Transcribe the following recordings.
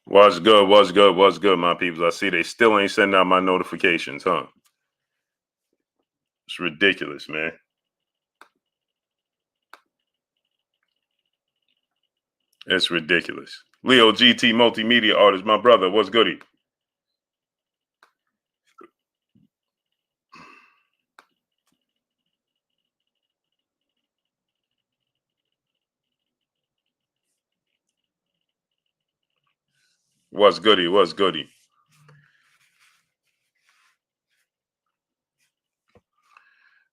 What's good? What's good? What's good, my people? I see they still ain't sending out my notifications, huh? It's ridiculous, man. It's ridiculous. Leo GT multimedia artist, my brother. What's goody? What's goody? What's goody?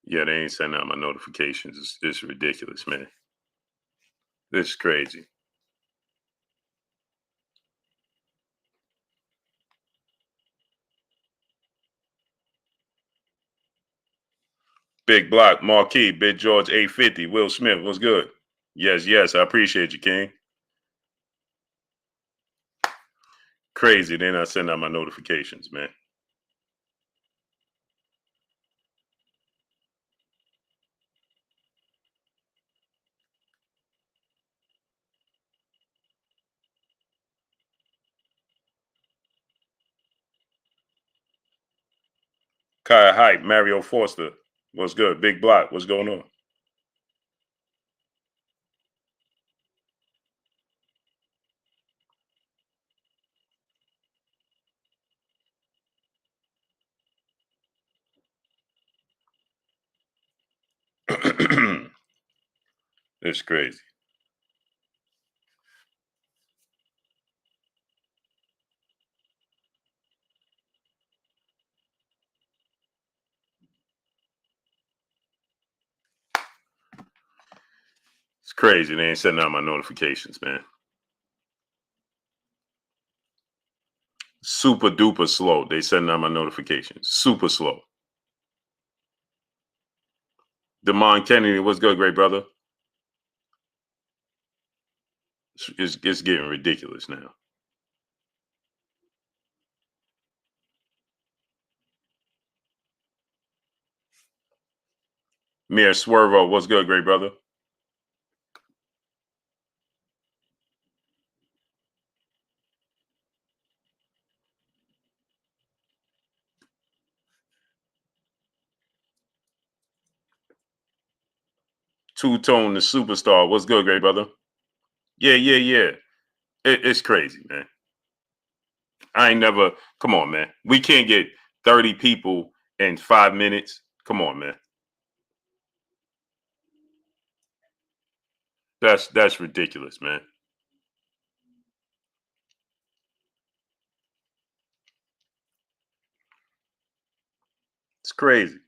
Yeah, they ain't sending out my notifications. It's ridiculous, man. It's crazy. Big Block, Marquis, Big George 850, Will Smith. What's good? Yes, yes. I appreciate you, King. Crazy. They're not sending out my notifications, man. Kaya Hype, Mario Forster. What's good? Big Block. What's going on? It's crazy. It's crazy. They ain't sending out my notifications, man. Super duper slow. They sending out my notifications. Super slow. Demond Kennedy, what's good, great brother? It's getting ridiculous now. Mir Swervo, what's good, great brother? Two Tone, the superstar, what's good, great brother? Yeah, yeah, yeah. It's crazy, man. I ain't never. Come on, man. We can't get 30 people in 5 minutes. Come on, man. That's ridiculous, man. It's crazy.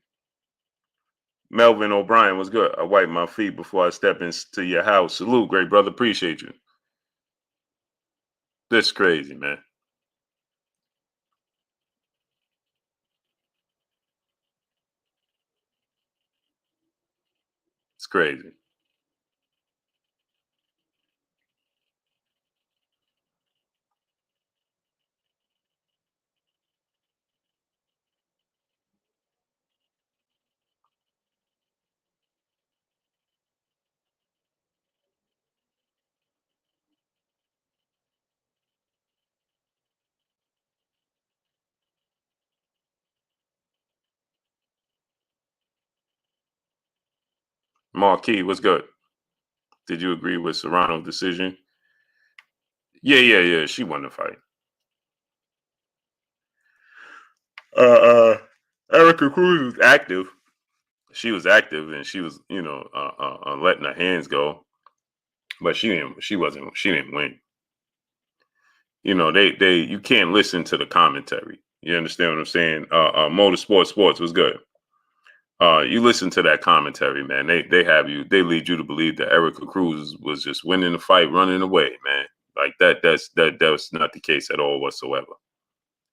Melvin O'Brien was good. I wipe my feet before I step into your house. Salute, great brother. Appreciate you. This crazy, man. It's crazy. Marquis, what's good? Did you agree with Serrano's decision? Yeah, yeah, yeah. She won the fight. Uh, uh, Erica Cruz was active. She was active, and she was, letting her hands go, but she didn't. She wasn't. She didn't win. You can't listen to the commentary. You understand what I'm saying? Motorsport Sports was good. You listen to that commentary, man. They lead you to believe that Erica Cruz was just winning the fight, running away, man. Like that was not the case at all whatsoever.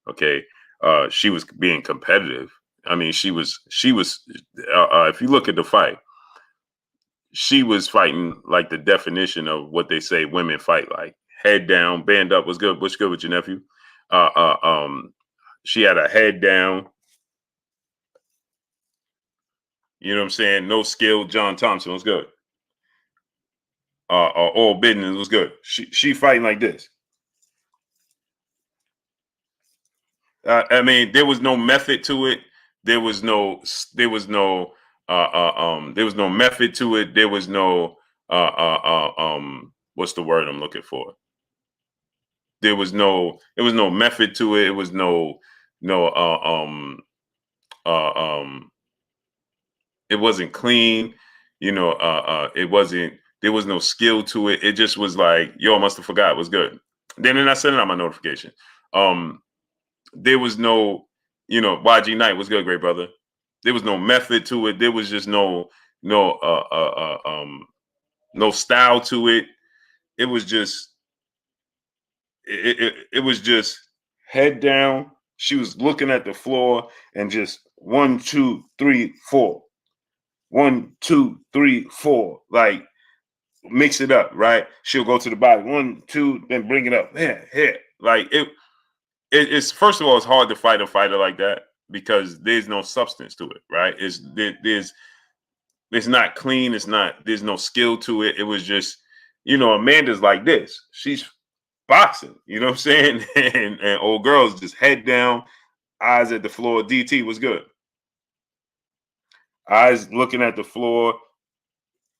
Okay. She was being competitive. I mean, she was if you look at the fight, she was fighting like the definition of what they say women fight like. Head down, band up. What's good with your nephew? Uh, uh, um, she had a head down. You know what I'm saying? No skill. John Thompson was good. All business was good. She fighting like this. I mean, there was no method to it. There was no. There was no. There was no method to it. There was no. What's the word I'm looking for? There was no. There was no method to it. It was no. No. Uh, um. It wasn't clean. It wasn't. There was no skill to it. It just was like, yo, I must have forgot. It was good. Then I sent out my notification. Um, there was no, YG Knight was good, great brother. There was no method to it. There was just no no style to it. It was just it was just head down. She was looking at the floor and just 1, 2, 3, 4, 1, 2, 3, 4, like mix it up, right? She'll go to the body, 1, 2, then bring it up, here, like it's first of all, it's hard to fight a fighter like that because there's no substance to it, right? It's not clean. There's no skill to it. It was just, Amanda's like this. She's boxing, you know what I'm saying? And old girls just head down, eyes at the floor. DT was good. Eyes looking at the floor.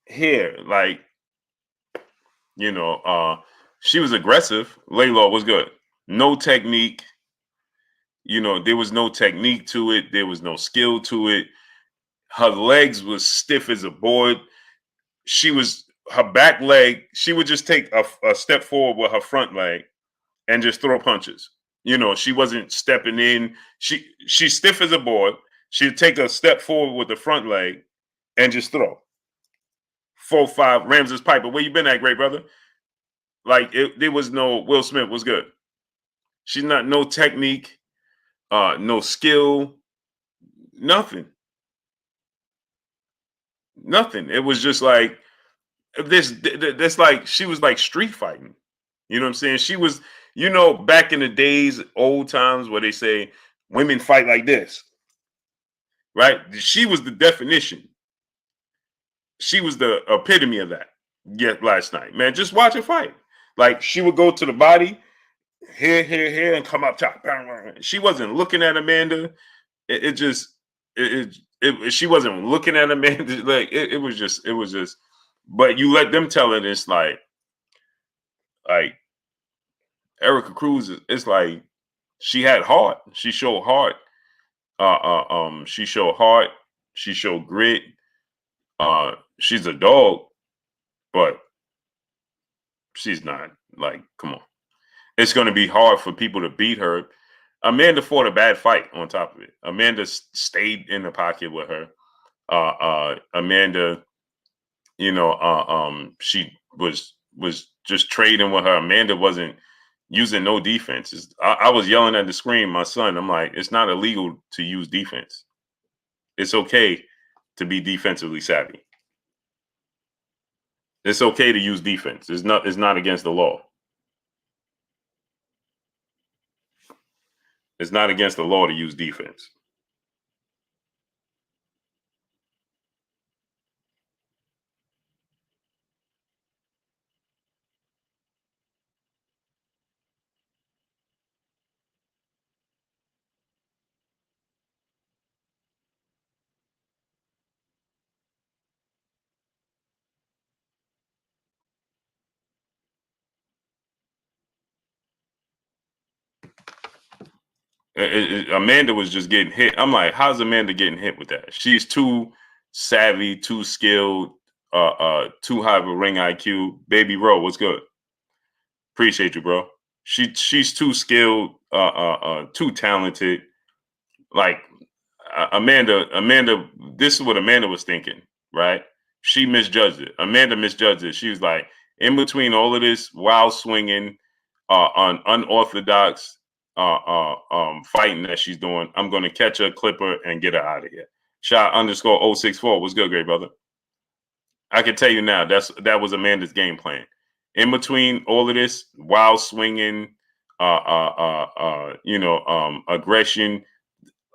Here, like, she was aggressive. Laylaw was good. No technique. There was no technique to it. There was no skill to it. Her legs was stiff as a board. Her back leg, she would just take a step forward with her front leg and just throw punches. She wasn't stepping in. She's stiff as a board. She'd take a step forward with the front leg and just throw. 4-5 Ramses Piper. Where you been at, great brother? Like there was no Will Smith was good. She's not no technique, no skill, nothing. Nothing. It was just like this like she was like street fighting. You know what I'm saying? She was, back in the days, old times where they say women fight like this. Right? She was the definition. She was the epitome of that. Yet last night. Man, just watch her fight. Like she would go to the body, here, and come up top. She wasn't looking at Amanda. She wasn't looking at Amanda. Like it was just. But you let them tell it. It's like Erica Cruz. It's like she had heart. She showed heart. She showed heart. She showed grit. She's a dog, but she's not like. Come on. It's going to be hard for people to beat her. Amanda fought a bad fight on top of it. Amanda stayed in the pocket with her. Amanda, she was just trading with her. Amanda wasn't using no defense. I was yelling at the screen, my son. I'm like, it's not illegal to use defense. It's okay to be defensively savvy. It's okay to use defense. It's not against the law. It's not against the law to use defense. Amanda was just getting hit. I'm like, how's Amanda getting hit with that? She's too savvy, too skilled, too high of a ring IQ. Baby Rowe, what's good? Appreciate you, bro. She's too skilled, too talented. Like Amanda, this is what Amanda was thinking, right? She misjudged it. Amanda misjudged it. She was like, in between all of this wild swinging, on unorthodox fighting that she's doing, I'm going to catch her, clip her, and get her out of here. Shot _064 was good, great brother. I can tell you now, that was Amanda's game plan. In between all of this wild swinging, aggression,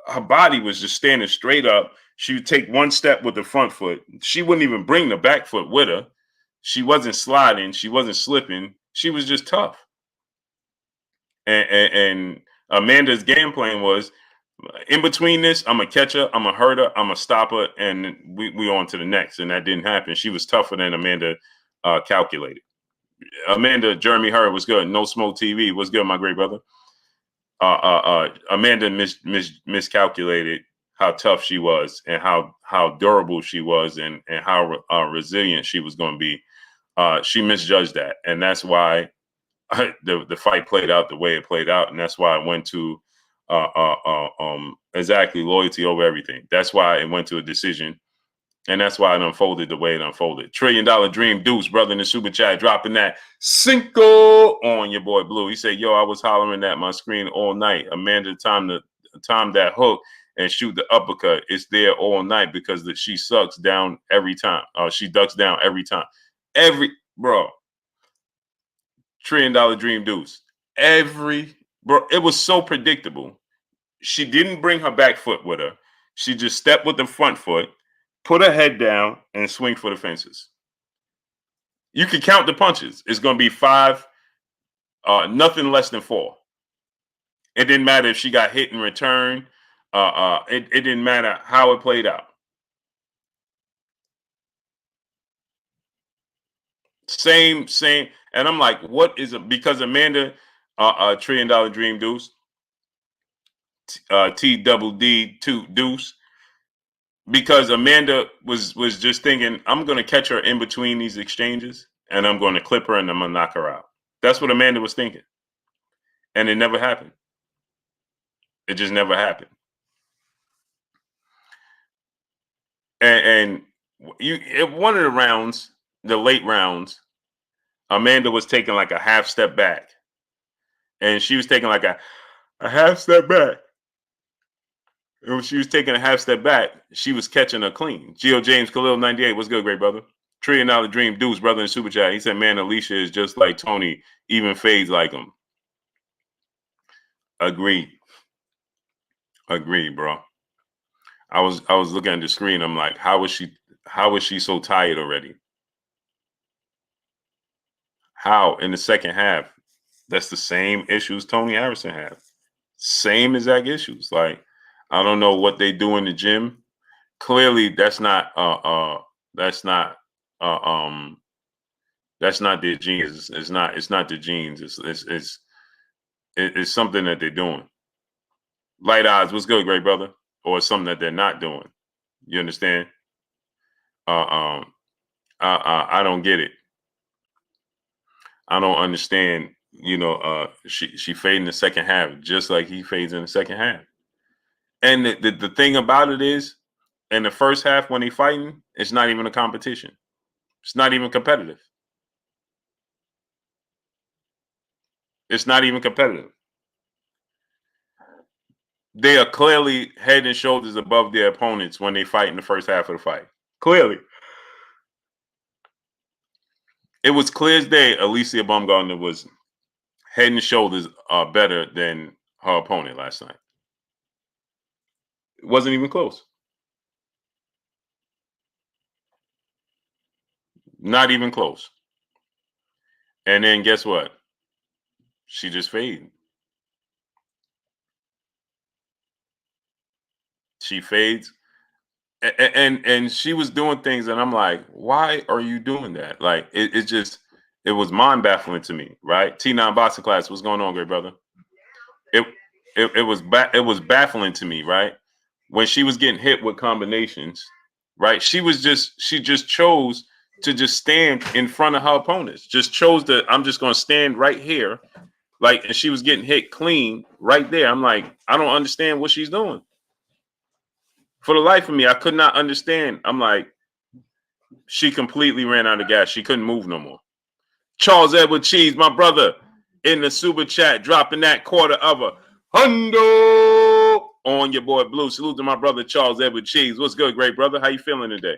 her body was just standing straight up. She would take one step with the front foot. She wouldn't even bring the back foot with her. She wasn't sliding. She wasn't slipping. She was just tough. And Amanda's game plan was, in between this, I'm a catcher, I'm a hurter, I'm a stopper, and we on to the next. And that didn't happen. She was tougher than Amanda calculated. Amanda, Jeremy Hurd was good. No Smoke TV was good, my great brother. Amanda miscalculated how tough she was and how durable she was and how resilient she was going to be. She misjudged that, and that's why the fight played out the way it played out, and that's why it went to exactly loyalty over everything. That's why it went to a decision, and that's why it unfolded the way it unfolded. $1 trillion dream, Deuce, brother in the super chat, dropping that cinco on your boy Blue. He said, "Yo, I was hollering at my screen all night. Amanda, time that hook and shoot the uppercut. It's there all night because she sucks down every time. She ducks down every time. Bro. $1 trillion dream, Deuce. Bro, it was so predictable. She didn't bring her back foot with her. She just stepped with the front foot, put her head down, and swing for the fences. You can count the punches. It's going to be 5, nothing less than 4. It didn't matter if she got hit in return. It didn't matter how it played out. Same. And I'm like, what is it? Because Amanda, $1 trillion dream, Deuce, TDD2 Deuce, because Amanda was just thinking, I'm going to catch her in between these exchanges, and I'm going to clip her, and I'm going to knock her out. That's what Amanda was thinking. And it never happened. It just never happened. And one of the rounds, the late rounds, Amanda was taking like a half step back. And she was taking like a half step back. And when she was taking a half step back, she was catching her clean. Geo James Khalil 98, what's good, great brother? $1 trillion dream, Deuce, brother in super chat. He said, man, Alicia is just like Tony, even fades like him. Agreed, bro. I was looking at the screen. I'm like, how is she so tired already? How in the second half? That's the same issues Tony Harrison had. Same exact issues. Like, I don't know what they do in the gym. Clearly, that's not their genes. It's not the genes. It's something that they're doing. Light Eyes, what's good, great brother? Or it's something that they're not doing. You understand? I don't get it. I don't understand. You know, she faded in the second half, just like he fades in the second half. And the thing about it is, in the first half when they fighting, it's not even a competition. It's not even competitive. It's not even competitive. They are clearly head and shoulders above their opponents when they fight in the first half of the fight. Clearly. It was clear as day Alicia Baumgartner was head and shoulders better than her opponent last night. It wasn't even close. Not even close. And then guess what? She just faded. She fades. And she was doing things, and I'm like, why are you doing that? Like, it was mind baffling to me, right? T9 boxing class, what's going on, great brother? It was baffling to me, right? When she was getting hit with combinations, right? She just chose to just stand in front of her opponents. Just chose I'm just gonna stand right here. Like, and she was getting hit clean right there. I'm like, I don't understand what she's doing. For the life of me, I could not understand. I'm like, she completely ran out of gas. She couldn't move no more. Charles Edward Cheese, my brother, in the super chat, dropping that quarter of a hundo on your boy Blue. Salute to my brother Charles Edward Cheese. What's good, great brother? How you feeling today?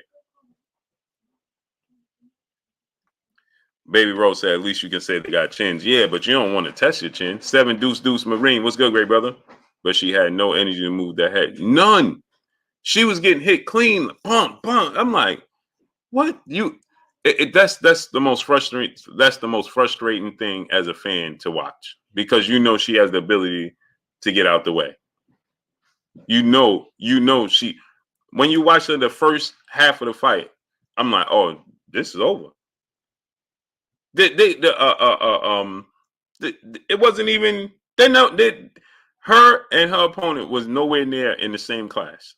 Baby Rose said, at least you can say they got chins. Yeah, but you don't want to test your chin. 7 Deuce Marine. What's good, great brother? But she had no energy to move that head. None. She was getting hit clean. Bump. I'm like, what? That's the most frustrating. That's the most frustrating thing as a fan to watch, because you know she has the ability to get out the way. You know she. When you watch her the first half of the fight, I'm like, oh, this is over. It wasn't even. They know that her and her opponent was nowhere near in the same class.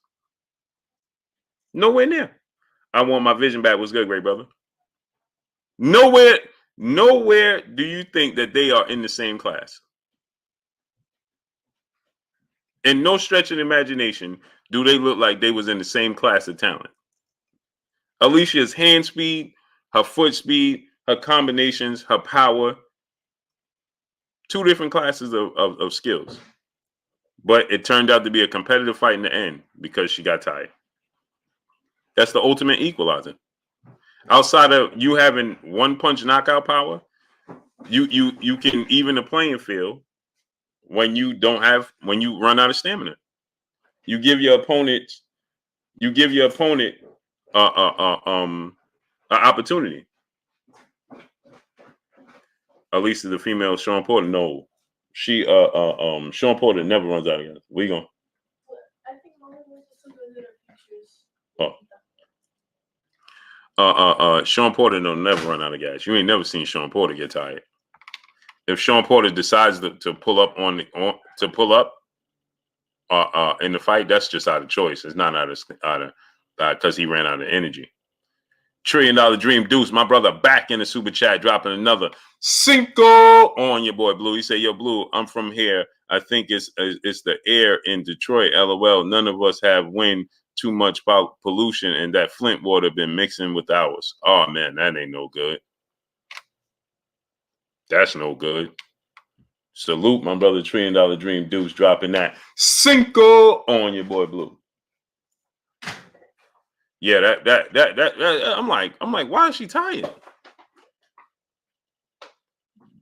Nowhere near. I want my vision back. What's good, great brother? Nowhere do you think that they are in the same class. In no stretch of imagination do they look like they was in the same class of talent. Alicia's hand speed, her foot speed, her combinations, her power, two different classes of skills. But it turned out to be a competitive fight in the end because she got tired. That's the ultimate equalizer. Outside of you having one punch knockout power, you can even the playing field when you run out of stamina. You give your opponent an opportunity. At least the female Sean Porter. No, she Sean Porter never runs out of gas. We going. Sean Porter don't never run out of gas. You ain't never seen Sean Porter get tired. If Sean Porter decides to pull up in the fight, that's just out of choice. It's not out of because he ran out of energy. $1 Trillion Dream Deuce, my brother, back in the super chat, dropping another Cinco on your boy Blue. He said, "Yo, Blue, I'm from here. I think it's the air in Detroit. LOL. None of us have wind, too much pollution, and that Flint water been mixing with ours. Oh man, that ain't no good. That's no good. Salute, my brother, $1 Trillion Dream Deuce, dropping that Cinco on your boy Blue." Yeah, that I'm like, why is she tired?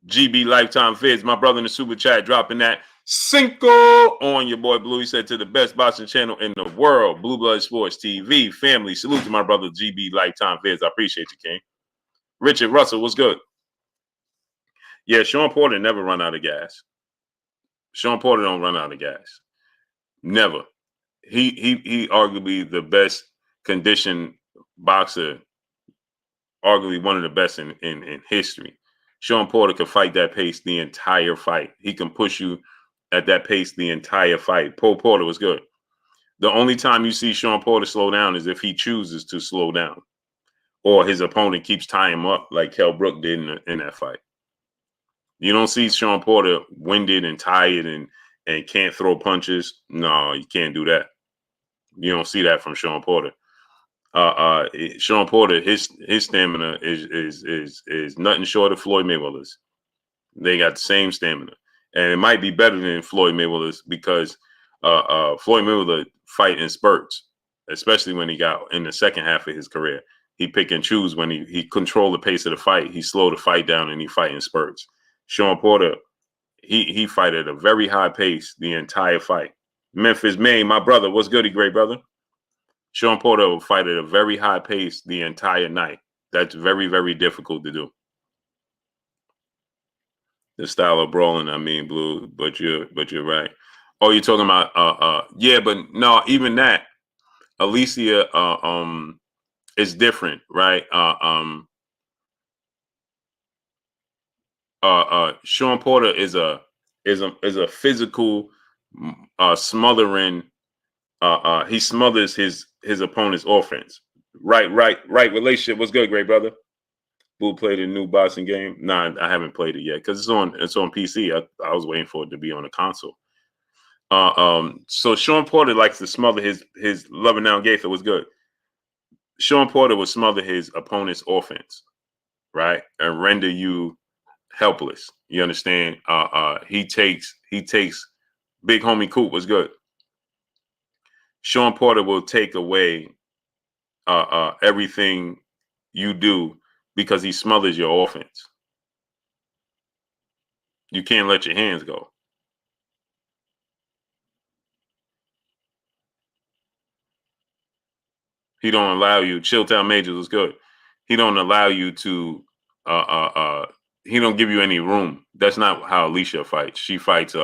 GB Lifetime Vids, my brother in the super chat, dropping that Cinco on your boy Blue. He said, to the best boxing channel in the world, Blue Blood Sports TV family. Salute to my brother GB Lifetime Vids. I appreciate you, King. Richard Russell, what's good? Yeah, Sean Porter never run out of gas. Sean Porter don't run out of gas. Never. He arguably the best conditioned boxer, arguably one of the best in history. Sean Porter can fight that pace the entire fight. He can push you at that pace the entire fight. Paul Porter was good. The only time you see Sean Porter slow down is if he chooses to slow down, or his opponent keeps tying him up like Kell Brook did in that fight. You don't see Sean Porter winded and tired and can't throw punches. No, you can't do that. You don't see that from Sean Porter. Sean Porter, his stamina is nothing short of Floyd Mayweather's. They got the same stamina, and it might be better than Floyd Mayweather's because Floyd Mayweather fight in spurts, especially when he got in the second half of his career. He pick and choose when he control the pace of the fight. He slow the fight down and he fight in spurts. Sean Porter, he fight at a very high pace the entire fight. Memphis Maine, my brother, what's good, great brother? Sean Porter will fight at a very high pace the entire night. That's very, very difficult to do. The style of brawling, I mean, Blue, but you're right. Oh, you're talking about yeah, but no, even that, Alicia is different, right? Sean Porter is a physical smothering. He smothers his opponent's offense. Right relationship. What's good, great brother? Blue played a new boxing game. Nah, I haven't played it yet because it's on PC. I was waiting for it to be on the console. So Sean Porter likes to smother his Loving Down Gaither was good. Sean Porter would smother his opponent's offense, right, and render you helpless. You understand? He takes Big Homie Coop was good. Sean Porter will take away everything you do because he smothers your offense. You can't let your hands go. He don't allow you. Chilltown Majors was good. He don't allow you to. He don't give you any room. That's not how Alicia fights. She fights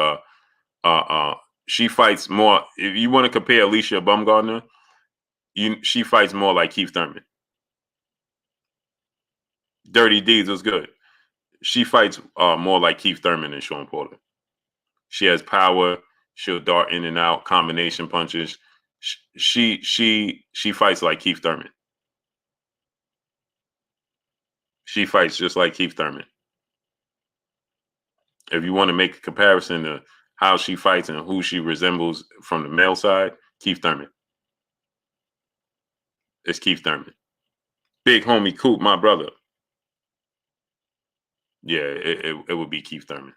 She fights more. If you want to compare Alicia Baumgardner, she fights more like Keith Thurman. Dirty Deeds was good. She fights more like Keith Thurman and Sean Porter. She has power. She'll dart in and out, combination punches. She fights like Keith Thurman. She fights just like Keith Thurman. If you want to make a comparison to how she fights and who she resembles from the male side, Keith Thurman. It's Keith Thurman. Big homie Coop, my brother. Yeah, it would be Keith Thurman.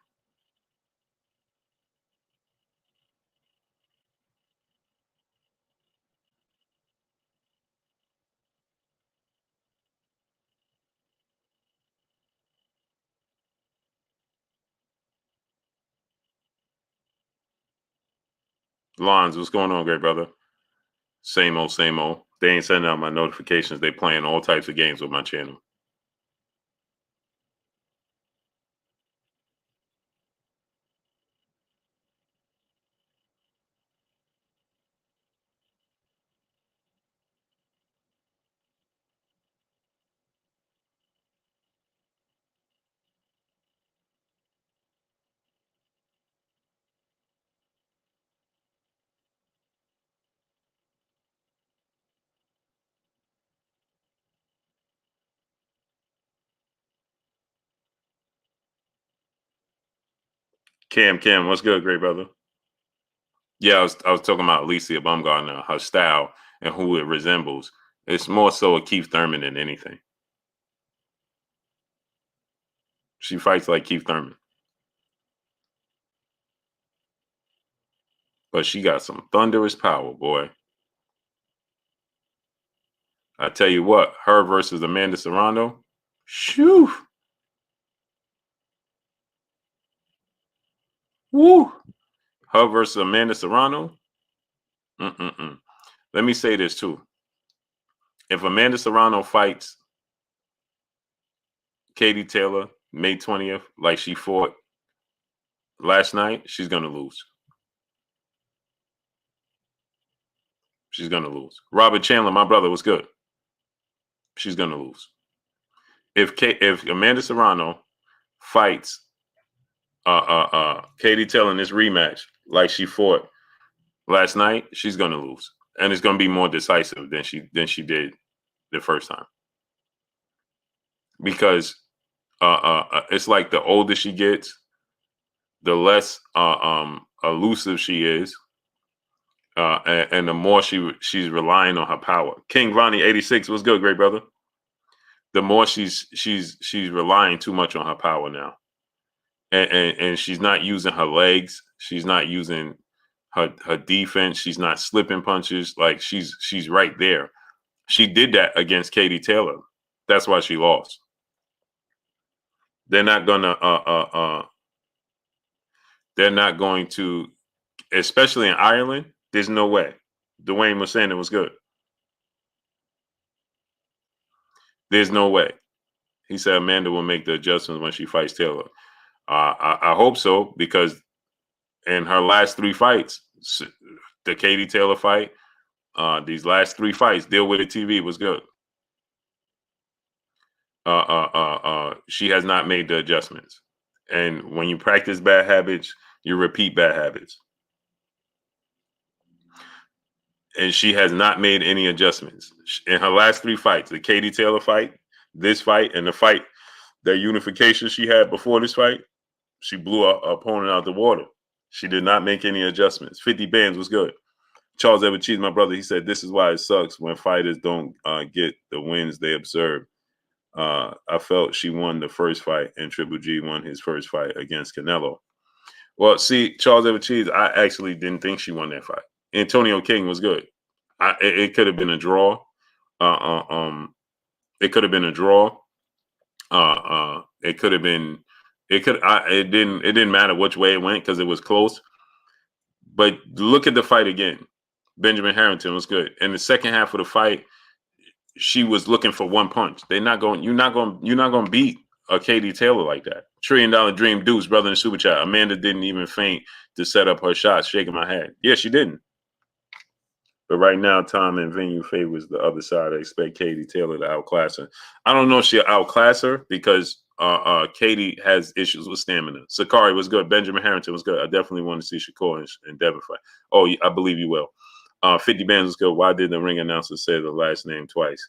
Lons, what's going on, great brother? Same old, same old. They ain't sending out my notifications. They playing all types of games with my channel. Cam, what's good, great brother? Yeah, I was talking about Alicia Baumgardner, her style and who it resembles. It's more so a Keith Thurman than anything. She fights like Keith Thurman, but she got some thunderous power, boy. I tell you what, her versus Amanda Serrano, shoo, woo. Her versus Amanda Serrano, mm-mm-mm. Let me say this too. If Amanda Serrano fights Katie Taylor May 20th, like she fought last night, she's gonna lose. She's gonna lose. Robert Chandler, my brother, was good. She's gonna lose. If Amanda Serrano fights Katie Taylor in this rematch like she fought last night, she's gonna lose, and it's gonna be more decisive than she did the first time, because it's like the older she gets, the less elusive she is, and the more she's relying on her power. King Ronnie 86 was good, great brother. The more she's relying too much on her power now, and she's not using her legs. She's not using her defense. She's not slipping punches. Like she's right there. She did that against Katie Taylor. That's why she lost. They're not gonna they're not going to, especially in Ireland. There's no way. Dwayne was saying it was good. There's no way. He said Amanda will make the adjustments when she fights Taylor. I hope so, because in her last three fights, the Katie Taylor fight, these last three fights, Deal With It TV was good. She has not made the adjustments. And when you practice bad habits, you repeat bad habits. And she has not made any adjustments. In her last three fights, the Katie Taylor fight, this fight, and the fight, the unification she had before this fight, she blew her opponent out the water. She did not make any adjustments. 50 bands was good. Charles Ever Cheese, my brother, he said, this is why it sucks when fighters don't get the wins they observe. I felt she won the first fight, and Triple G won his first fight against Canelo. Well, see, Charles Ever Cheese, I actually didn't think she won that fight. Antonio King was good. It could have been a draw. It could have been a draw. It could have been. It could. It didn't. It didn't matter which way it went because it was close. But look at the fight again. Benjamin Harrington was good. In the second half of the fight, she was looking for one punch. They're not going. You're not going to beat a Katie Taylor like that. $1 Trillion Dream Deuce, brother in the super chat. Amanda didn't even feint to set up her shots, shaking my head. Yeah, she didn't. But right now, time and venue favors the other side. I expect Katie Taylor to outclass her. I don't know if she'll outclass her because Katie has issues with stamina. Sakari was good. Benjamin Harrington was good. I definitely want to see Shakur and Devin fight. Oh, I believe you will. 50 Bands was good. Why did the ring announcer say the last name twice?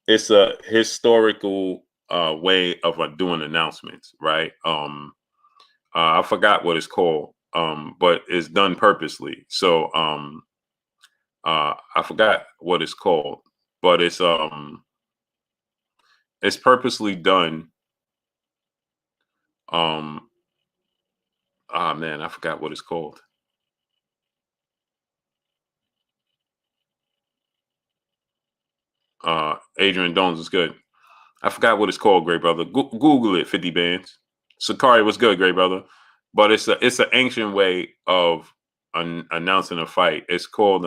It's a historical way of doing announcements, right? I forgot what it's called, but it's done purposely. So I forgot what it's called, but it's purposely done. Man, I forgot what it's called. Adrian Jones is good. I forgot what it's called, great brother. Google it, 50 Bands. Sakari was good, great brother. But it's an ancient way of announcing a fight. It's called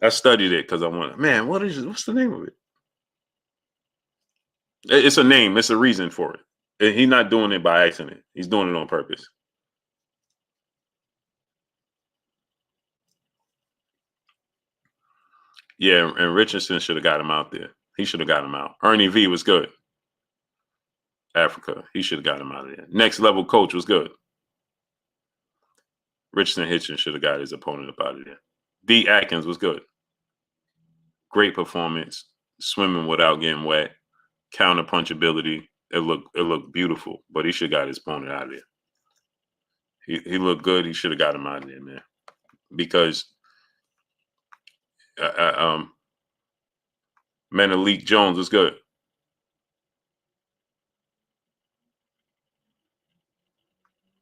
I studied it because I want. Man, what's the name of it? It's a name. It's a reason for it. And he's not doing it by accident. He's doing it on purpose. Yeah, and Richardson should have got him out there. He should have got him out. Ernie V was good. Africa. He should have got him out of there. Next Level Coach was good. Richardson Hitchens should have got his opponent up out of there. D. Atkins was good. Great performance. Swimming without getting wet. Counter punch ability. It looked beautiful, but he should have got his opponent out of there. He looked good. He should have got him out of there, man. Because Menelik Jones was good.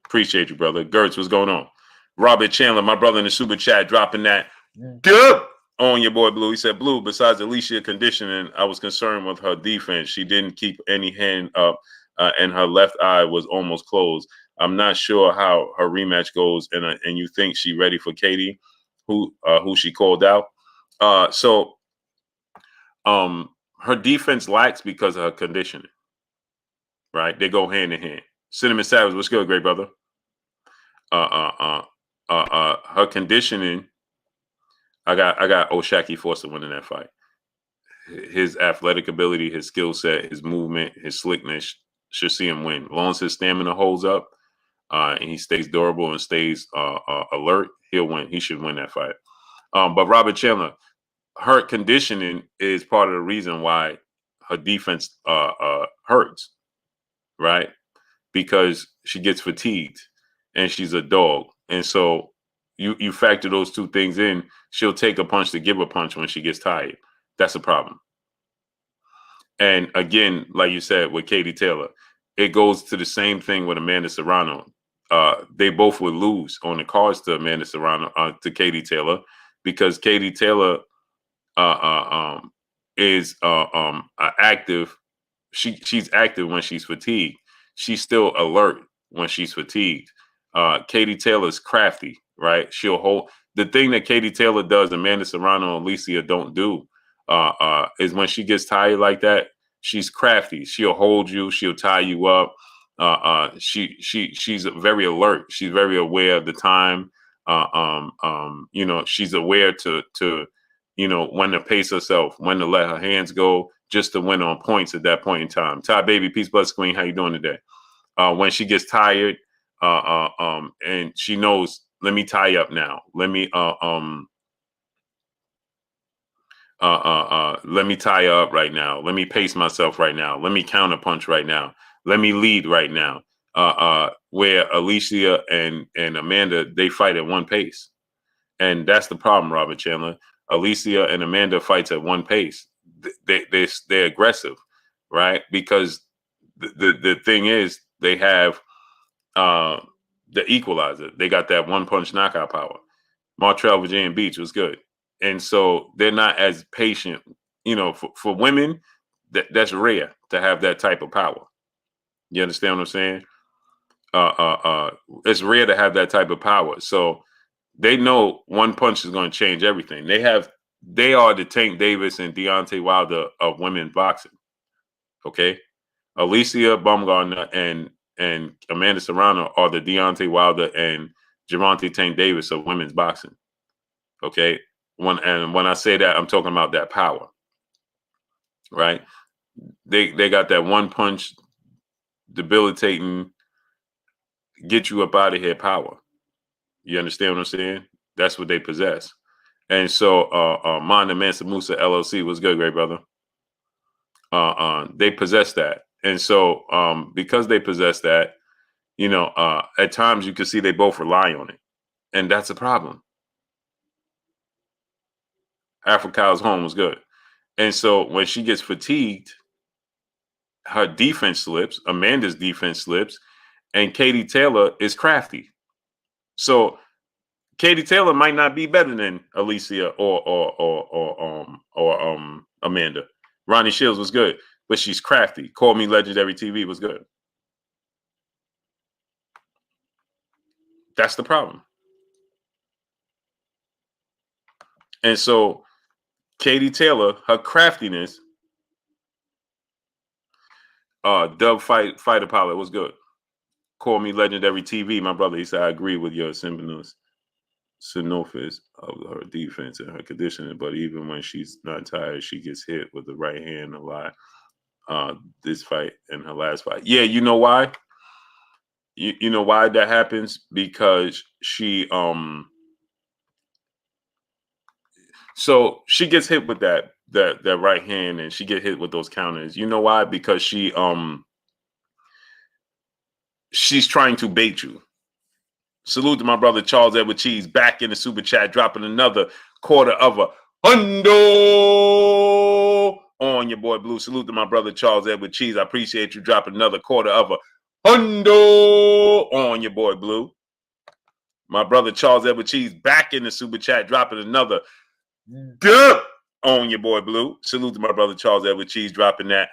Appreciate you, brother. Gertz, what's going on? Robert Chandler, my brother in the super chat, dropping that dub on your boy Blue. He said, Blue, besides Alicia conditioning, I was concerned with her defense. She didn't keep any hand up, and her left eye was almost closed. I'm not sure how her rematch goes, and you think she ready for Katie, who she called out. So her defense lacks because of her conditioning, right? They go hand in hand. Cinnamon Savage, what's good, great brother? Her conditioning. I got Oshaki Foster winning that fight. His athletic ability, his skill set, his movement, his slickness should see him win. As long as his stamina holds up and he stays durable and stays alert, he'll win. He should win that fight. But Robert Chandler, her conditioning is part of the reason why her defense hurts, right? Because she gets fatigued and she's a dog. And so you factor those two things in, she'll take a punch to give a punch when she gets tired. That's a problem. And again, like you said, with Katie Taylor, it goes to the same thing with Amanda Serrano. They both would lose on the cards to Amanda Serrano, to Katie Taylor, because Katie Taylor is active. She's active when she's fatigued. She's still alert when she's fatigued. Katie Taylor's crafty, right? She'll hold. The thing that Katie Taylor does, Amanda Serrano and Alicia don't do, is when she gets tired like that, she's crafty. She'll hold you. She'll tie you up. She's very alert. She's very aware of the time. She's aware to when to pace herself, when to let her hands go, just to win on points at that point in time. Ty Baby, Peace Bless Queen, how you doing today? When she gets tired, and she knows, let me tie up now. Let me let me tie up right now. Let me pace myself right now. Let me counter punch right now. Let me lead right now. Where Alicia and Amanda, they fight at one pace. And that's the problem, Robert Chandler. Alicia and Amanda fights at one pace. They're aggressive, right? Because the thing is, they have the equalizer. They got that one punch knockout power. Martrell Virginia Beach was good. And so they're not as patient. For women, that's rare to have that type of power. You understand what I'm saying? It's rare to have that type of power. So they know one punch is going to change everything. They have They are the Tank Davis and Deontay Wilder of women's boxing. Okay, Alicia Baumgartner and Amanda Serrano are the Deontay Wilder and Gervonta Tank Davis of women's boxing. Okay, when I say that, I'm talking about that power, right? They got that one punch, debilitating, get you up out of here power. You understand what I'm saying? That's what they possess. And so, Manda Mansa Musa LLC was good, great brother. They possess that, and so because they possess that, at times you can see they both rely on it, and that's a problem. Africa's home was good, and so when she gets fatigued, her defense slips. Amanda's defense slips, and Katie Taylor is crafty. So Katie Taylor might not be better than Alicia or Amanda. Ronnie Shields was good, but she's crafty. Call Me Legendary TV was good. That's the problem. And so Katie Taylor, her craftiness, Dub Fighter Pilot was good. Call Me Legendary TV, my brother. He said, I agree with your synopsis of her defense and her conditioning, but even when she's not tired, she gets hit with the right hand a lot. This fight and her last fight. Yeah, you know why? You know why that happens? Because she so she gets hit with that right hand, and she get hit with those counters. You know why? Because she's trying to bait you. Salute to my brother Charles Edward Cheese back in the super chat, dropping another quarter of a hundo on your boy Blue. Salute to my brother Charles Edward Cheese. I appreciate you dropping another quarter of a hundo on your boy Blue. My brother Charles Edward Cheese back in the super chat, dropping another dub on your boy Blue. Salute to my brother Charles Edward Cheese dropping that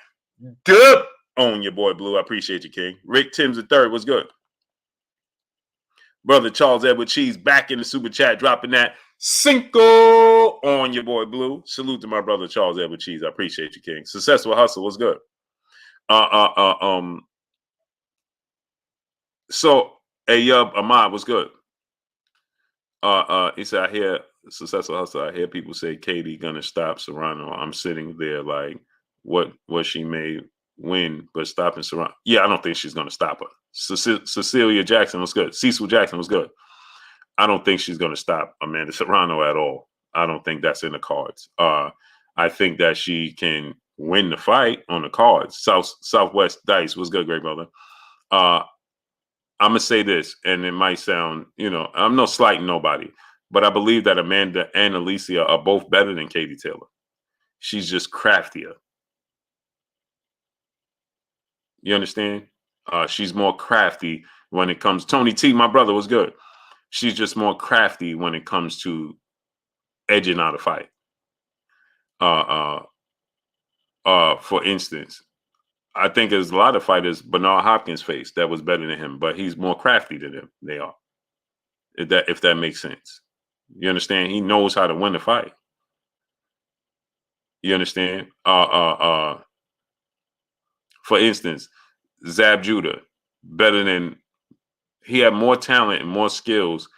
dub on your boy Blue. I appreciate you, King. Rick Timms III was good. Brother Charles Edward Cheese back in the super chat, dropping that Cinco on your boy Blue. Salute to my brother Charles Edward Cheese. I appreciate you, King. Successful Hustle was good. So Ayub Ahmad was good. He said, I hear Successful Hustle. I hear people say Katie gonna stop Serrano. I'm sitting there like, what she may win, but stopping Serrano. Yeah, I don't think she's gonna stop her. Cecilia Jackson was good. Cecil Jackson was good. I don't think she's gonna stop Amanda Serrano at all. I don't think that's in the cards. I think that she can win the fight on the cards. Southwest Dice was good, great brother. I'm gonna say this, and it might sound, I'm no slighting nobody, but I believe that Amanda and Alicia are both better than Katie Taylor. She's just craftier. You understand? She's more crafty when it comes. Tony T, my brother, was good. She's just more crafty when it comes to edging out a fight. For instance, I think there's a lot of fighters Bernard Hopkins faced that was better than him, but he's more crafty than them. They are. If that makes sense. You understand? He knows how to win the fight. You understand? For instance, Zab Judah, better than, he had more talent and more skills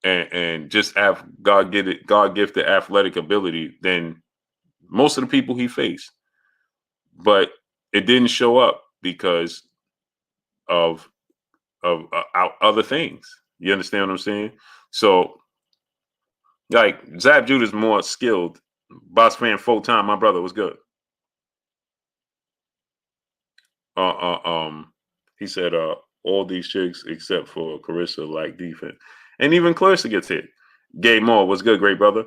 and just God-gifted athletic ability than most of the people he faced. But it didn't show up because of other things. You understand what I'm saying? So, like, Zab Judah's more skilled. Boss fan full time, my brother was good. He said, all these chicks except for Carissa like defense, and even Clarissa gets hit. Gay Moore was good, great brother.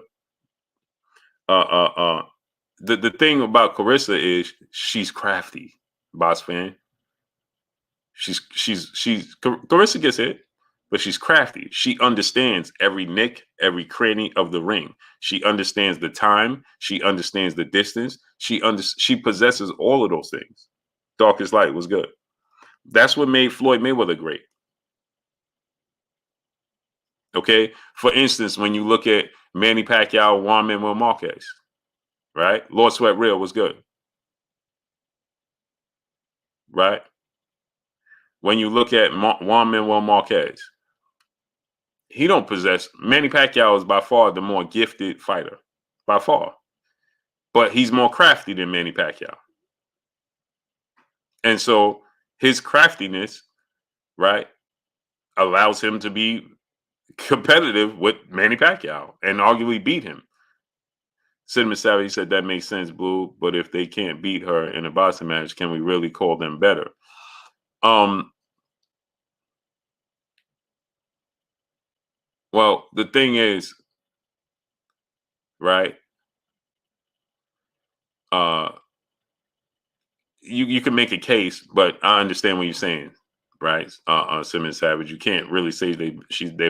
The thing about Carissa is she's crafty, boss fan. Carissa gets hit, but she's crafty. She understands every nick, every cranny of the ring. She understands the time. She understands the distance. She possesses all of those things. Darkest Light was good. That's what made Floyd Mayweather great. Okay. For instance, when you look at Manny Pacquiao, Juan Manuel Marquez, right? Lord Sweat Real was good, right? When you look at Juan Manuel Marquez, he don't possess. Manny Pacquiao is by far the more gifted fighter, by far, but he's more crafty than Manny Pacquiao, and so his craftiness, right, allows him to be competitive with Manny Pacquiao and arguably beat him. Cinnamon Savage said that makes sense, Blue. But if they can't beat her in a boxing match, can we really call them better? Well, the thing is, right? Uh, you can make a case, but I understand what you're saying, right? Cinnamon Savage, you can't really say they're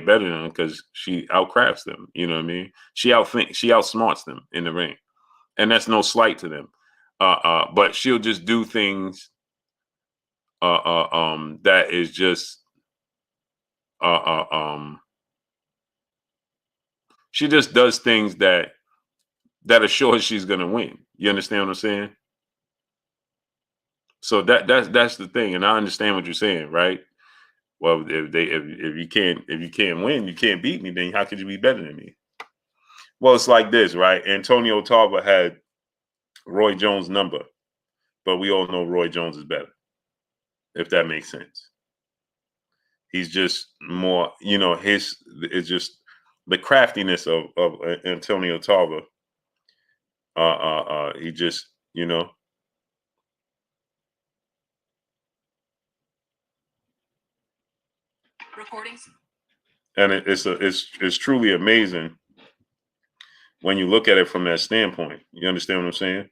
better than them because she outcrafts them. You know what I mean? She outsmarts them in the ring, and that's no slight to them. But she'll just do things that is just uh, uh, um, she just does things that assures she's gonna win. You understand what I'm saying? So that's the thing, and I understand what you're saying, right? Well, if you can't win, you can't beat me. Then how could you be better than me? Well, it's like this, right? Antonio Tarver had Roy Jones' number, but we all know Roy Jones is better. If that makes sense, he's just more. His it's just the craftiness of Antonio Tarver. He just recordings, and it's truly amazing when you look at it from that standpoint. You understand what I'm saying?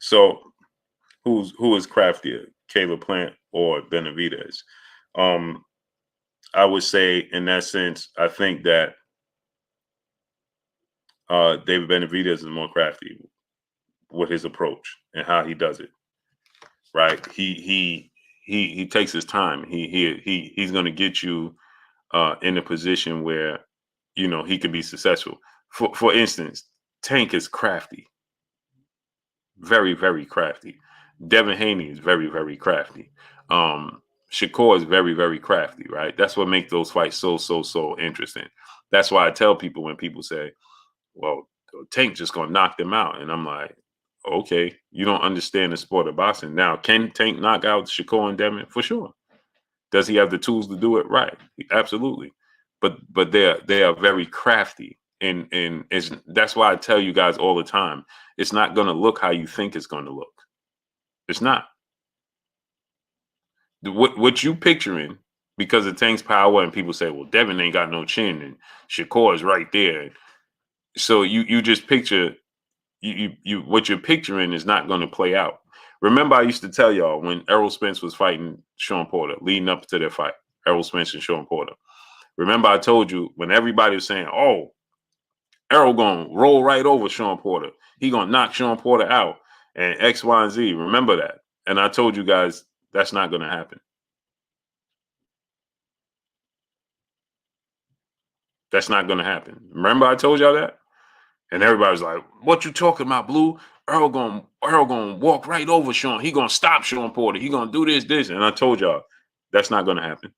So who is craftier, Caleb Plant or Benavidez? I would say in that sense, I think that David Benavidez is more crafty with his approach and how he does it. Right? He takes his time. He's going to get you in a position where he could be successful. For instance, Tank is crafty, very very crafty. Devin Haney is very very crafty. Shakur is very very crafty. Right? That's what makes those fights so interesting. That's why I tell people when people say, "Well, Tank just gonna knock them out," and I'm like, "Okay, you don't understand the sport of boxing." Now, can Tank knock out Shakur and Devin? For sure. Does he have the tools to do it? Right, absolutely. But they are very crafty, and that's why I tell you guys all the time, it's not going to look how you think it's going to look. It's not. What you picturing because of Tank's power, and people say, well, Devin ain't got no chin, and Shakur is right there. So you just picture you what you're picturing is not going to play out. Remember, I used to tell y'all when Errol Spence was fighting Sean Porter, leading up to their fight, Errol Spence and Sean Porter. Remember, I told you when everybody was saying, "Oh, Errol gonna roll right over Sean Porter. He gonna knock Sean Porter out and X, Y, and Z." Remember that? And I told you guys that's not gonna happen. That's not gonna happen. Remember, I told y'all that, and everybody's like, "What you talking about, Blue? Earl gonna walk right over Sean. He gonna stop Sean Porter. He gonna do this." And I told y'all that's not gonna happen.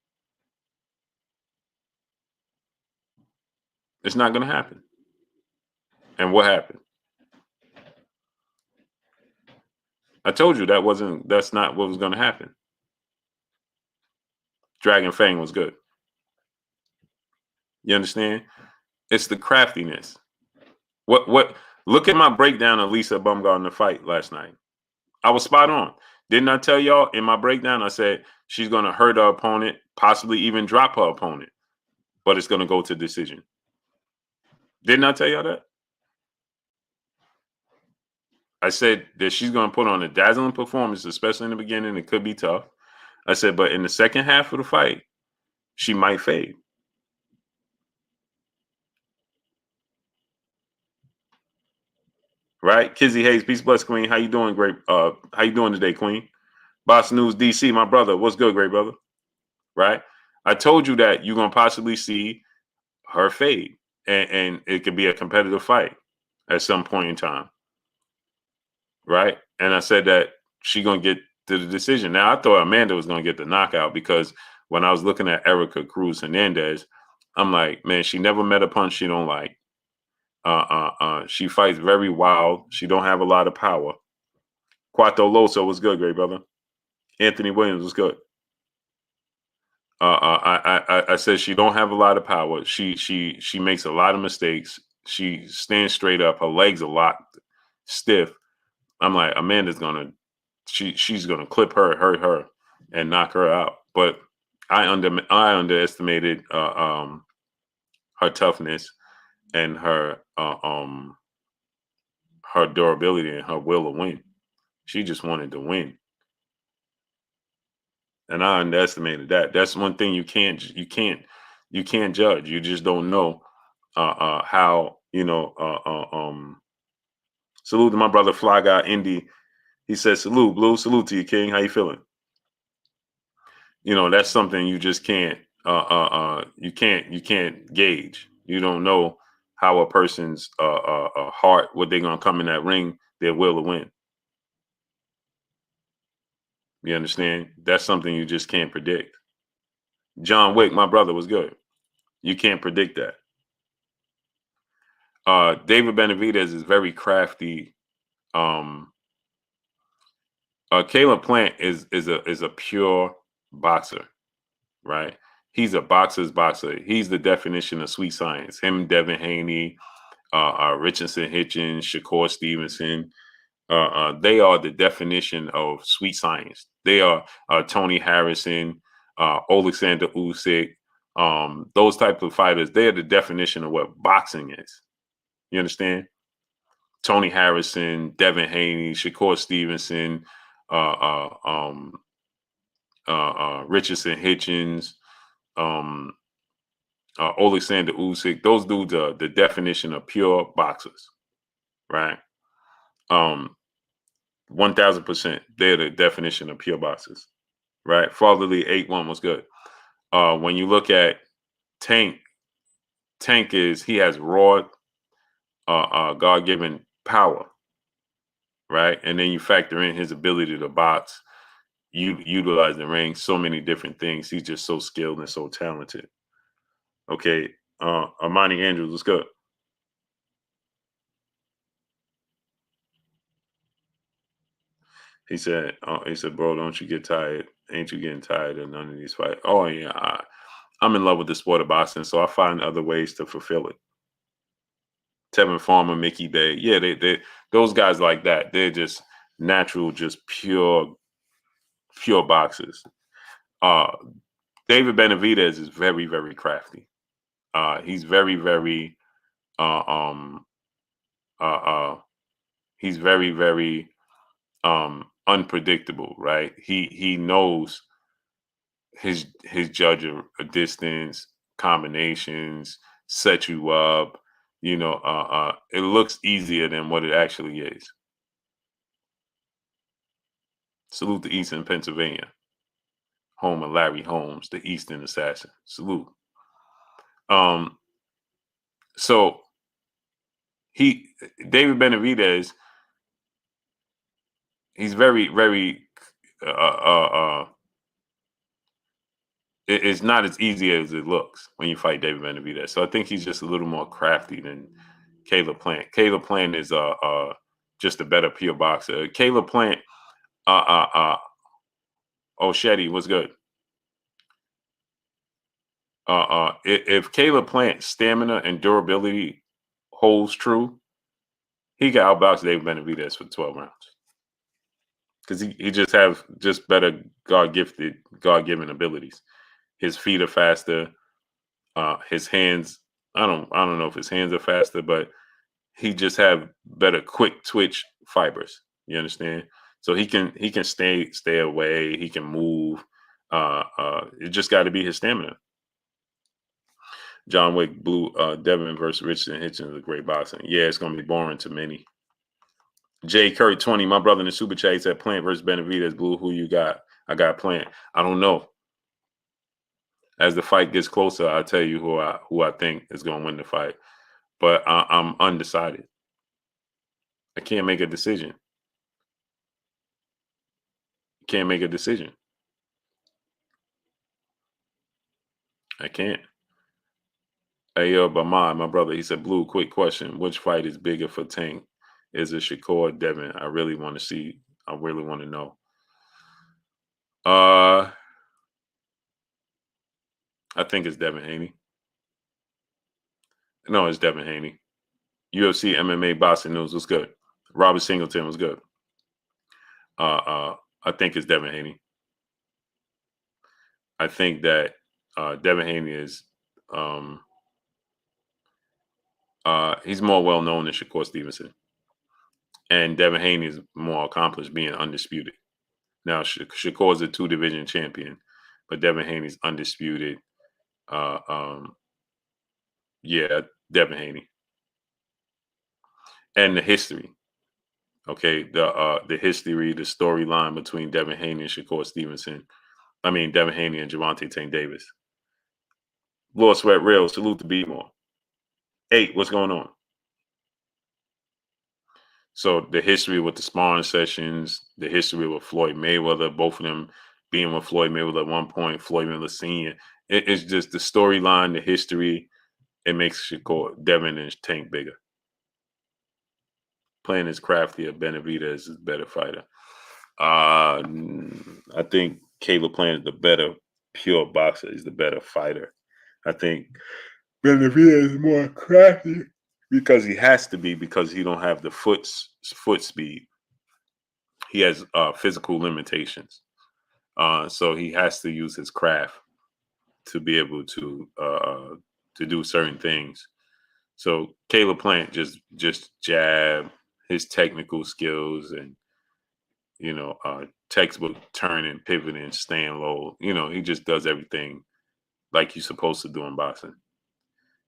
It's not gonna happen. And what happened? I told you that's not what was gonna happen. Dragon Fang was good. You understand? It's the craftiness. What look at my breakdown of Lisa Bumgarner fight last night. I was spot on. Didn't I tell y'all in my breakdown? I said she's going to hurt her opponent, possibly even drop her opponent, but it's going to go to decision. Didn't I tell y'all that? I said that she's going to put on a dazzling performance, especially in the beginning. It could be tough. I said, but in the second half of the fight, she might fade. Right? Kizzy Hayes, peace, bless, Queen. How you doing, great? How you doing today, Queen? Boss News DC, my brother. What's good, great brother? Right? I told you that you're gonna possibly see her fade, and it could be a competitive fight at some point in time, right? And I said that she gonna get to the decision. Now I thought Amanda was gonna get the knockout because when I was looking at Erica Cruz Hernandez, I'm like, man, she never met a punch she don't like. She fights very wild. She don't have a lot of power. Cuatro Loso was good, great brother. Anthony Williams was good. I said she don't have a lot of power. She makes a lot of mistakes. She stands straight up. Her legs a lot stiff. I'm like, Amanda's gonna she's gonna clip her, hurt her, and knock her out. But I underestimated her toughness and her durability and her will to win. She just wanted to win. And I underestimated that. That's one thing you can't judge. You just don't know how salute to my brother Fly Guy Indy. He says salute, Blue. Salute to you, King. How you feeling? That's something you just can't you can't gauge. You don't know how a person's heart, what they're gonna come in that ring, their will to win. You understand? That's something you just can't predict. John Wick, my brother, was good. You can't predict that. David Benavidez is very crafty. Caleb Plant is a pure boxer, right? He's a boxer's boxer. He's the definition of sweet science. Him, Devin Haney, Richardson Hitchens, Shakur Stevenson. They are the definition of sweet science. They are Tony Harrison, Alexander Usyk, those type of fighters. They are the definition of what boxing is. You understand? Tony Harrison, Devin Haney, Shakur Stevenson, Richardson Hitchens, um, Alexander Usyk. Those dudes are the definition of pure boxers, right? 1000%. They're the definition of pure boxers, right? Fatherly 8-1 was good. When you look at Tank, he has raw, God-given power, right? And then you factor in his ability to box, utilize the ring, so many different things. He's just so skilled and so talented. Okay, Armani Andrews was good. He said, bro, don't you get tired? Ain't you getting tired of none of these fights? Oh yeah, I'm in love with the sport of boxing, so I find other ways to fulfill it. Tevin Farmer, Mickey Day, yeah, they those guys like that. They're just natural, just pure boxers. Uh, David Benavidez is very, very crafty. He's very, very uh, um, uh, uh, he's very, very unpredictable, right? He knows his judge of distance, combinations, set you up. It looks easier than what it actually is. Salute to Eastern Pennsylvania, home of Larry Holmes, the Eastern Assassin. Salute. Um, so David Benavidez, he's very, very it's not as easy as it looks when you fight David Benavidez. So I think he's just a little more crafty than Caleb Plant. Caleb Plant is just a better pure boxer. Caleb Plant, Shetty was good. If Caleb Plant's stamina and durability holds true, he can outbox David Benavidez for 12 rounds. because he just have just better God given abilities. His feet are faster. His hands, I don't know if his hands are faster, but he just have better quick twitch fibers. You understand? So he can stay away. He can move. It just got to be his stamina. John Wick Blue Devin versus Richardson Hitchens is a great boxing. Yeah, it's gonna be boring to many. Jay Curry 20, my brother in the super chat, he said Plant versus Benavidez. Blue, who you got? I got Plant. I don't know. As the fight gets closer, I'll tell you who I think is gonna win the fight. But I'm undecided. I can't make a decision. Can't make a decision. I can't. Hey yo, but my brother, he said, Blue, quick question. Which fight is bigger for Tank? Is it Shakur or Devin? I really want to see. I really want to know. I think it's Devin Haney. No, it's Devin Haney. UFC MMA boxing news was good. Robert Singleton was good. I think it's Devin Haney. I think that Devin Haney is he's more well known than Shakur Stevenson, and Devin Haney is more accomplished, being undisputed. Now Shakur is a 2 division champion, but Devin Haney's undisputed. Uh, um, yeah, Devin Haney, and the history. Okay, the history, the storyline between Devin Haney and Shakur Stevenson. I mean, Devin Haney and Javante Tank Davis. Lord Sweat Real, salute to B-More. 8, what's going on? So the history with the sparring sessions, the history with Floyd Mayweather, both of them being with Floyd Mayweather at one point, Floyd Mayweather Sr. It's just the storyline, the history. It makes Shakur, Devin and Tank bigger. Playing is craftier. Benavidez is a better fighter. I think Caleb Plant is the better pure boxer. He's the better fighter. I think Benavidez is more crafty because he has to be, because he don't have the foot speed. He has physical limitations, so he has to use his craft to be able to do certain things. So Caleb Plant just jab, his technical skills, and textbook turning, pivoting, staying low. He just does everything like you're supposed to do in boxing.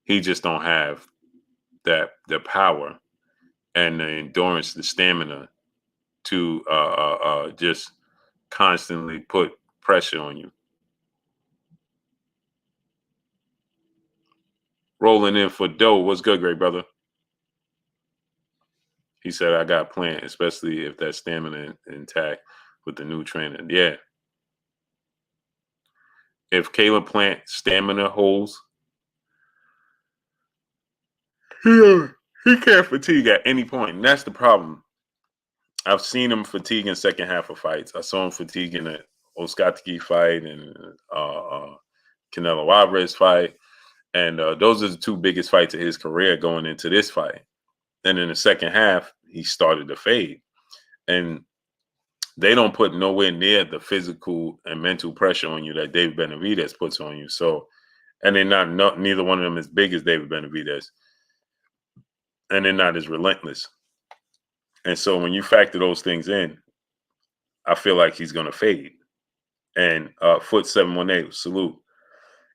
He just don't have that the power and the endurance, the stamina to just constantly put pressure on you. Rolling in for Doe. What's good, great brother? He said, I got Plant, especially if that stamina intact with the new trainer. Yeah. If Caleb Plant stamina holds, he can't fatigue at any point. And that's the problem. I've seen him fatigue in second half of fights. I saw him fatigue in the Oskatki fight and Canelo Alvarez fight. And those are the 2 biggest fights of his career going into this fight. And in the second half, he started to fade. And they don't put nowhere near the physical and mental pressure on you that David Benavidez puts on you. So, and they're neither one of them as big as David Benavidez. And they're not as relentless. And so when you factor those things in, I feel like he's going to fade. And Foot 718, salute.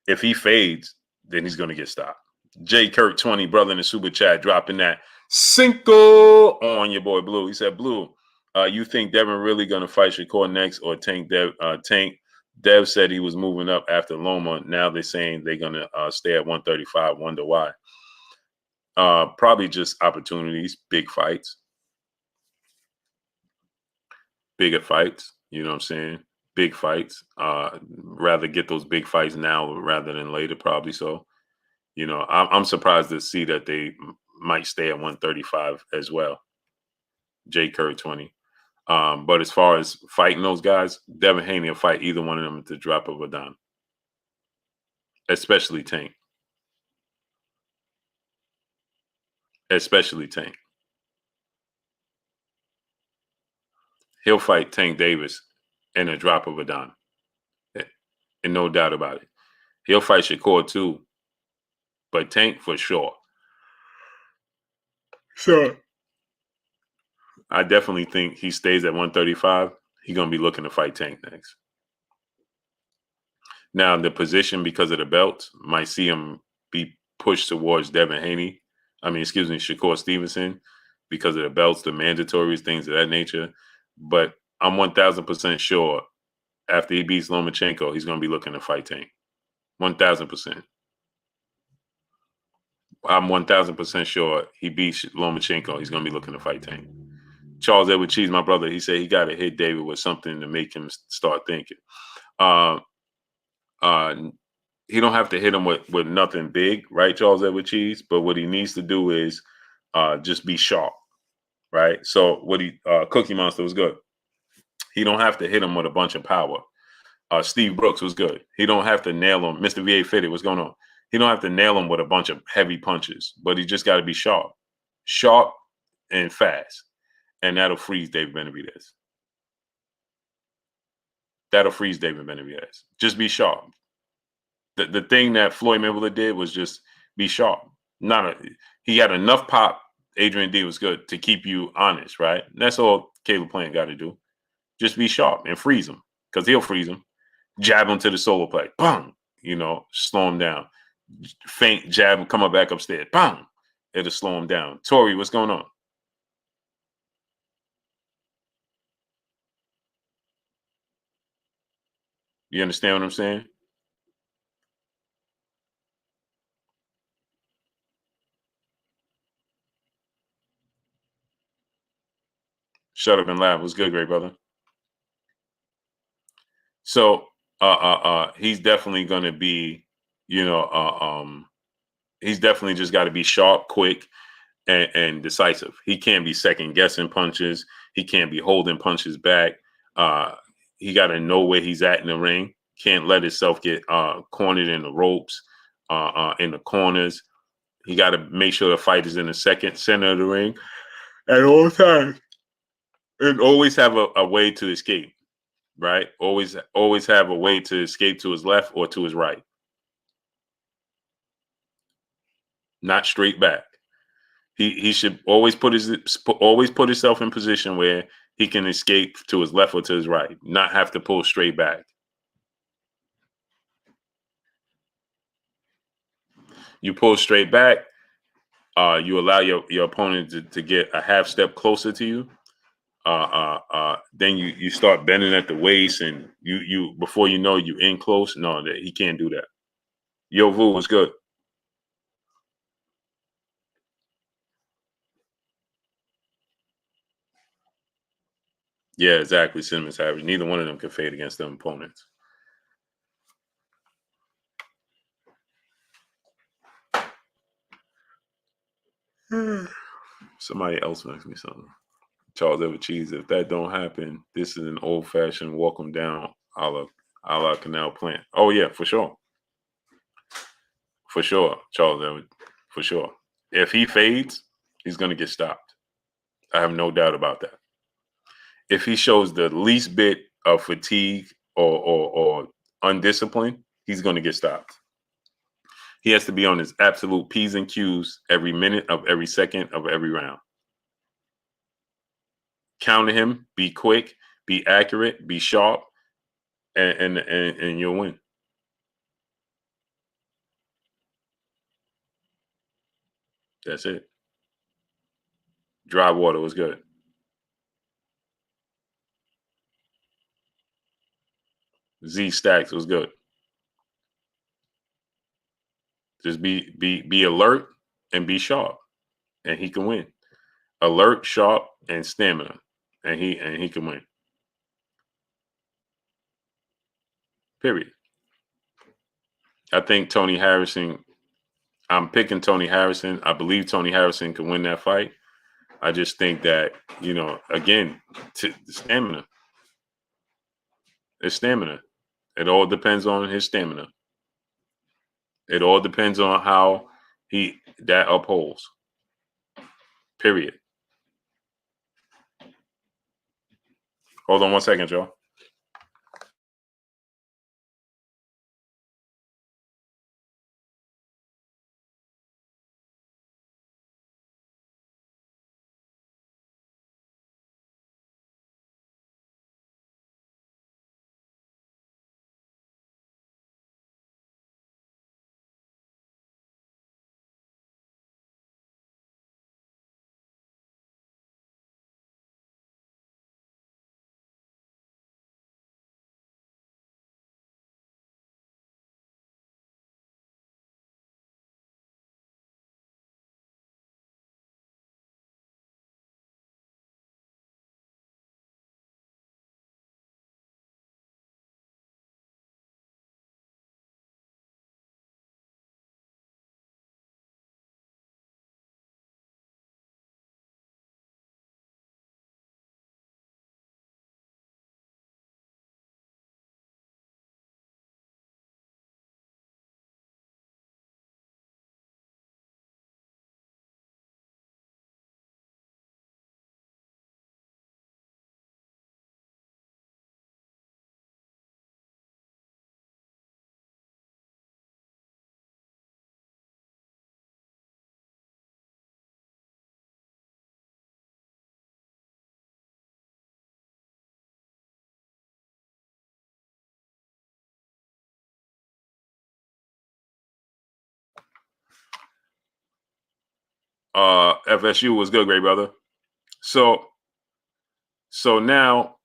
If he fades, then he's going to get stopped. J Kirk 20, brother in the super chat, dropping that Cinco on your boy Blue. He said, Blue, you think Devin really going to fight Shakur next, or Tank Dev? Dev said he was moving up after Loma. Now they're saying they're going to stay at 135. Wonder why. Probably just opportunities, big fights. Bigger fights, you know what I'm saying? Big fights. Rather get those big fights now rather than later, probably. So, I'm surprised to see that they might stay at 135 as well. J Curry 20. But as far as fighting those guys, Devin Haney will fight either one of them at the drop of a dime, especially Tank. Especially Tank. He'll fight Tank Davis in a drop of a dime, and no doubt about it. He'll fight Shakur too, but Tank for sure. So I definitely think he stays at 135. He's gonna be looking to fight Tank next. Now the position, because of the belt, might see him be pushed towards Devin Haney. Shakur Stevenson, because of the belts, the mandatories, things of that nature. But I'm 1,000% sure after he beats Lomachenko, he's going to be looking to fight Tank. 1,000%. I'm 1,000% sure he beats Lomachenko, he's going to be looking to fight Tank. Charles Edward Cheese, my brother, he said he got to hit David with something to make him start thinking. He don't have to hit him with nothing big, right, Charles Edward Cheese? But what he needs to do is just be sharp, right? So what Cookie Monster was good. He don't have to hit him with a bunch of power. Steve Brooks was good. He don't have to nail him. Mr. VA Fitted, what's going on? He don't have to nail him with a bunch of heavy punches, but he just got to be sharp. Sharp and fast. And that'll freeze David Benavidez. That'll freeze David Benavidez. Just be sharp. The thing that Floyd Mayweather did was just be sharp. He had enough pop. Adrian D was good to keep you honest, right? And that's all Caleb Plant got to do. Just be sharp and freeze him, because he'll freeze him. Jab him to the solo play. Boom. Slow him down. Faint jab him, come up back upstairs. Boom. It'll slow him down. Tori, what's going on? You understand what I'm saying? Shut up and laugh. What's good, great brother? So he's definitely going to be, he's definitely just got to be sharp, quick, and decisive. He can't be second guessing punches. He can't be holding punches back. He got to know where he's at in the ring. Can't let himself get cornered in the ropes, in the corners. He got to make sure the fight is in the center of the ring at all times, and always have a way to escape. Right? Always have a way to escape to his left or to his right. Not straight back. He should always put himself in position where he can escape to his left or to his right, not have to pull straight back. You pull straight back, you allow your opponent to get a half step closer to you. Then you start bending at the waist, and you before you know you in close. No, he can't do that. Yo, Vu was good. Yeah, exactly. Cinnamon Savage. Neither one of them can fade against them opponents. Somebody else makes me something. Charles Edward Cheese. If that don't happen, this is an old fashioned welcome down a la Canal Plant. Oh yeah, for sure. For sure, Charles Edward. For sure. If he fades, he's gonna get stopped. I have no doubt about that. If he shows the least bit of fatigue or undisciplined, he's gonna get stopped. He has to be on his absolute P's and Q's every minute of every second of every round. Counter him, be quick, be accurate, be sharp, and you'll win. That's it. Dry water was good. Z Stacks was good. Just be alert and be sharp, and he can win. Alert, sharp, and stamina, and he can win. Period. I think Tony Harrison. I'm picking Tony Harrison. I believe Tony Harrison can win that fight. I just think that again, stamina. It's stamina. It all depends on his stamina. It all depends on how that upholds. Period. Hold on 1 second, y'all. FSU was good, great brother. So now,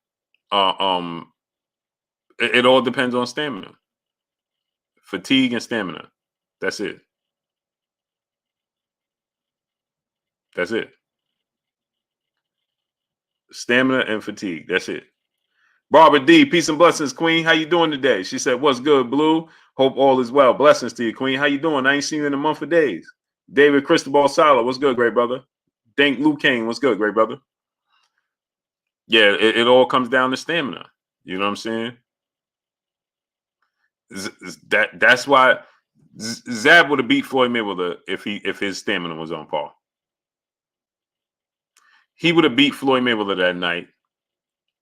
it all depends on stamina, fatigue, and stamina. That's it. That's it. Stamina and fatigue. That's it. Barbara D, peace and blessings, Queen. How you doing today? She said, "What's good, Blue? Hope all is well. Blessings to you, Queen. How you doing? I ain't seen you in a month of days." David Cristobal Sala, what's good, great brother? Dank Luke Kane, what's good, great brother? Yeah, it all comes down to stamina. You know what I'm saying? That's why Zab would have beat Floyd Mayweather if his stamina was on par. He would have beat Floyd Mayweather that night,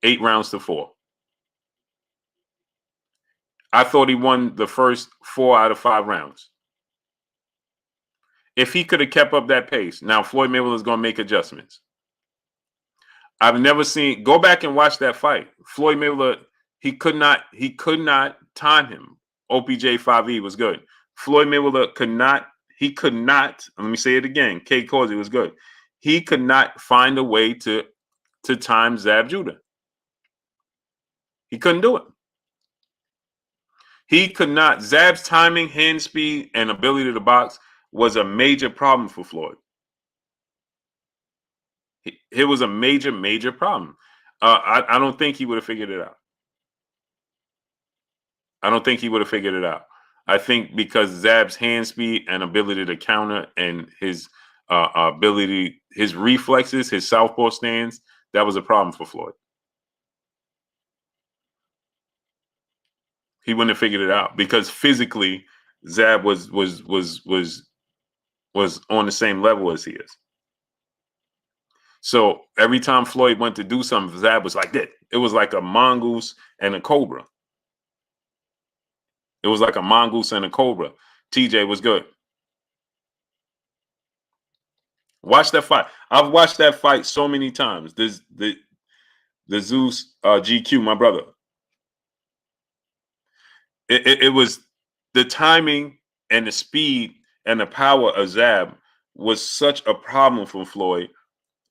8 rounds to 4. I thought he won the first 4 out of 5 rounds. If he could have kept up that pace, now Floyd Mayweather is going to make adjustments. I've never seen. Go back and watch that fight. Floyd Mayweather, he could not time him. OPJ 5E was good. Floyd Mayweather could not. He could not. Let me say it again. K. Causey was good. He could not find a way to time Zab Judah. He couldn't do it. He could not. Zab's timing, hand speed, and ability to box was a major problem for Floyd. It was a major problem. I don't think he would have figured it out. I don't think he would have figured it out. I think because Zab's hand speed and ability to counter and his ability, his reflexes, his southpaw stance, that was a problem for Floyd. He wouldn't have figured it out because physically, Zab was on the same level as he is. So every time Floyd went to do something, Zab was like that. It was like a mongoose and a cobra. It was like a mongoose and a cobra. TJ was good. Watch that fight. I've watched that fight so many times. The Zeus GQ, my brother. It was the timing and the speed and the power of Zab was such a problem for Floyd.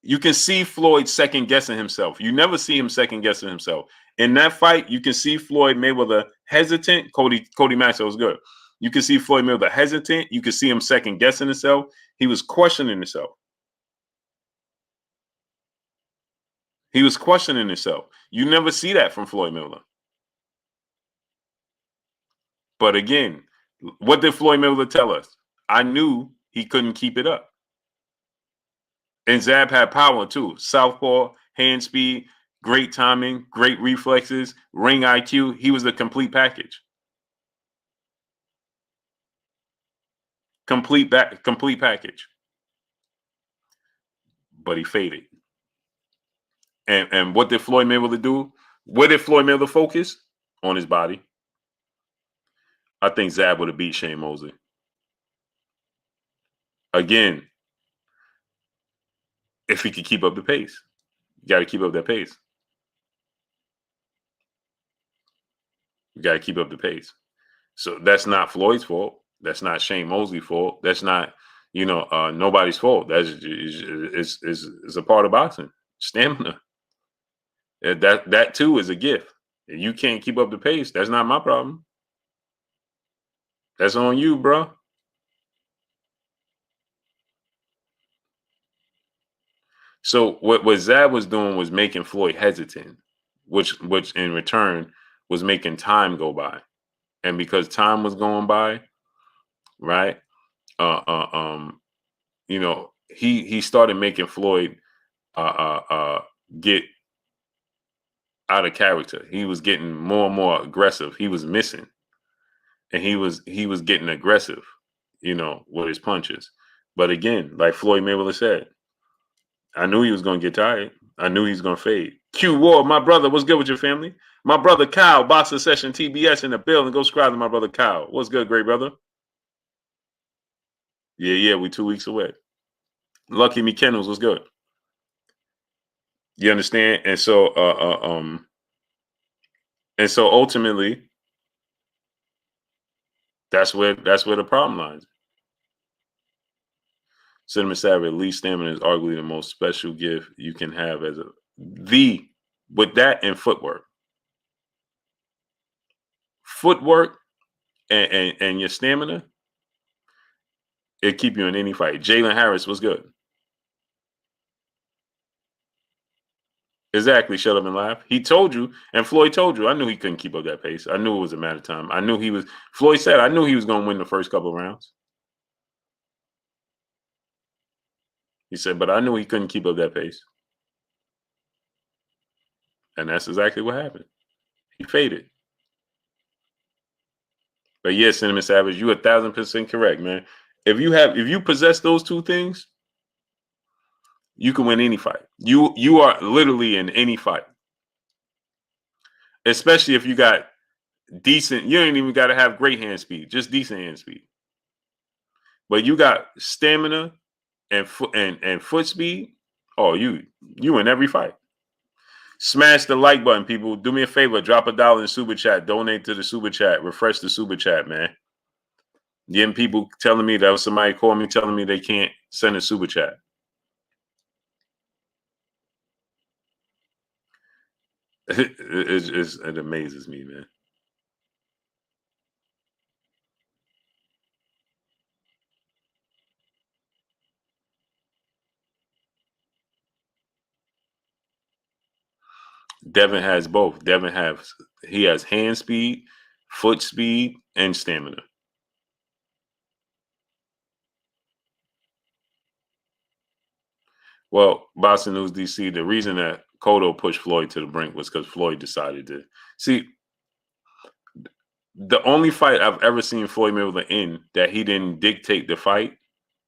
You can see Floyd second guessing himself. You never see him second guessing himself. In that fight, you can see Floyd Mayweather hesitant. Cody Maxwell was good. You can see Floyd Mayweather hesitant. You can see him second guessing himself. He was questioning himself. He was questioning himself. You never see that from Floyd Mayweather. But again, what did Floyd Mayweather tell us? I knew he couldn't keep it up. And Zab had power too. Southpaw, hand speed, great timing, great reflexes, ring IQ. He was a complete package. Complete package. But he faded. And what did Floyd Mayweather do? Where did Floyd Mayweather focus? On his body. I think Zab would have beat Shane Mosley. Again, if he could keep up the pace. You got to keep up that pace. You got to keep up the pace. So that's not Floyd's fault. That's not Shane Mosley's fault. That's not, nobody's fault. That's is a part of boxing. Stamina. That too is a gift. If you can't keep up the pace, that's not my problem. That's on you, bro. So what Zab was doing was making Floyd hesitant, which in return was making time go by. And because time was going by, right? Uh, uh, um, he started making Floyd get out of character. He was getting more and more aggressive. He was missing, and he was getting aggressive, with his punches. But again, like Floyd Mayweather said, I knew he was going to get tired. I knew he was going to fade. Q Ward, my brother, what's good with your family? My brother Kyle, Boxer Session TBS in the building. Go subscribe to my brother Kyle. What's good, great brother? Yeah, we 2 weeks away. Lucky McKennels, what's good? You understand? And so, ultimately, that's where the problem lies. Cinnamon Savage, elite stamina is arguably the most special gift you can have with that and footwork. Footwork and your stamina, it keep you in any fight. Jalen Harris was good. Exactly. Shut up and laugh. He told you, and Floyd told you. I knew he couldn't keep up that pace. I knew it was a matter of time. I knew he was. Floyd said, I knew he was going to win the first couple of rounds. He said, but I knew he couldn't keep up that pace. And that's exactly what happened. He faded. But yes, Cinnamon Savage, you 1,000% correct, man. If you possess those two things, you can win any fight. You are literally in any fight. Especially if you got decent, you ain't even got to have great hand speed, just decent hand speed. But you got stamina and foot speed. Oh, you in every fight. Smash the like button, people. Do me a favor, drop $1 in the super chat, donate to the super chat, refresh the super chat, man. Getting people telling me that was somebody calling me telling me they can't send a super chat. It amazes me, man. Devin has both. He has hand speed, foot speed, and stamina. Well, Boston News DC, the reason that Cotto pushed Floyd to the brink was because Floyd decided to see. The only fight I've ever seen Floyd Mayweather in that he didn't dictate the fight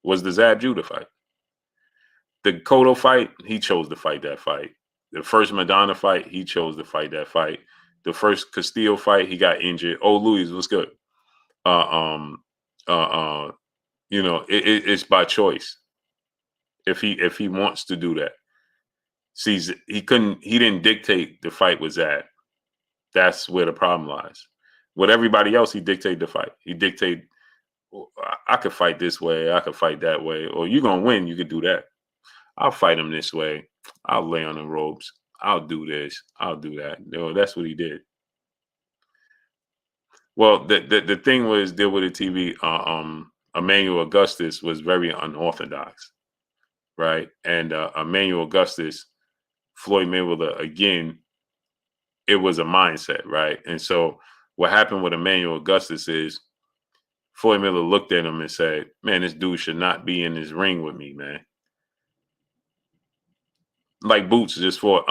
was the Zab Judah fight. The Cotto fight, he chose to fight that fight. The first Madonna fight, he chose to fight that fight. The first Castillo fight, he got injured. Oh, Louis was good. It's by choice. If he wants to do that, he didn't dictate the fight with Zab. That's where the problem lies. With everybody else, he dictated the fight. He dictated, I could fight this way, I could fight that way, or you're gonna win, you could do that. I'll fight him this way. I'll lay on the ropes. I'll do this. I'll do that. That's what he did. Well, the thing was deal with the TV. Emmanuel Augustus was very unorthodox, right? And Emmanuel Augustus, Floyd Mayweather, again, it was a mindset, right? And so what happened with Emmanuel Augustus is Floyd Mayweather looked at him and said, "Man, this dude should not be in this ring with me, man." Like boots just for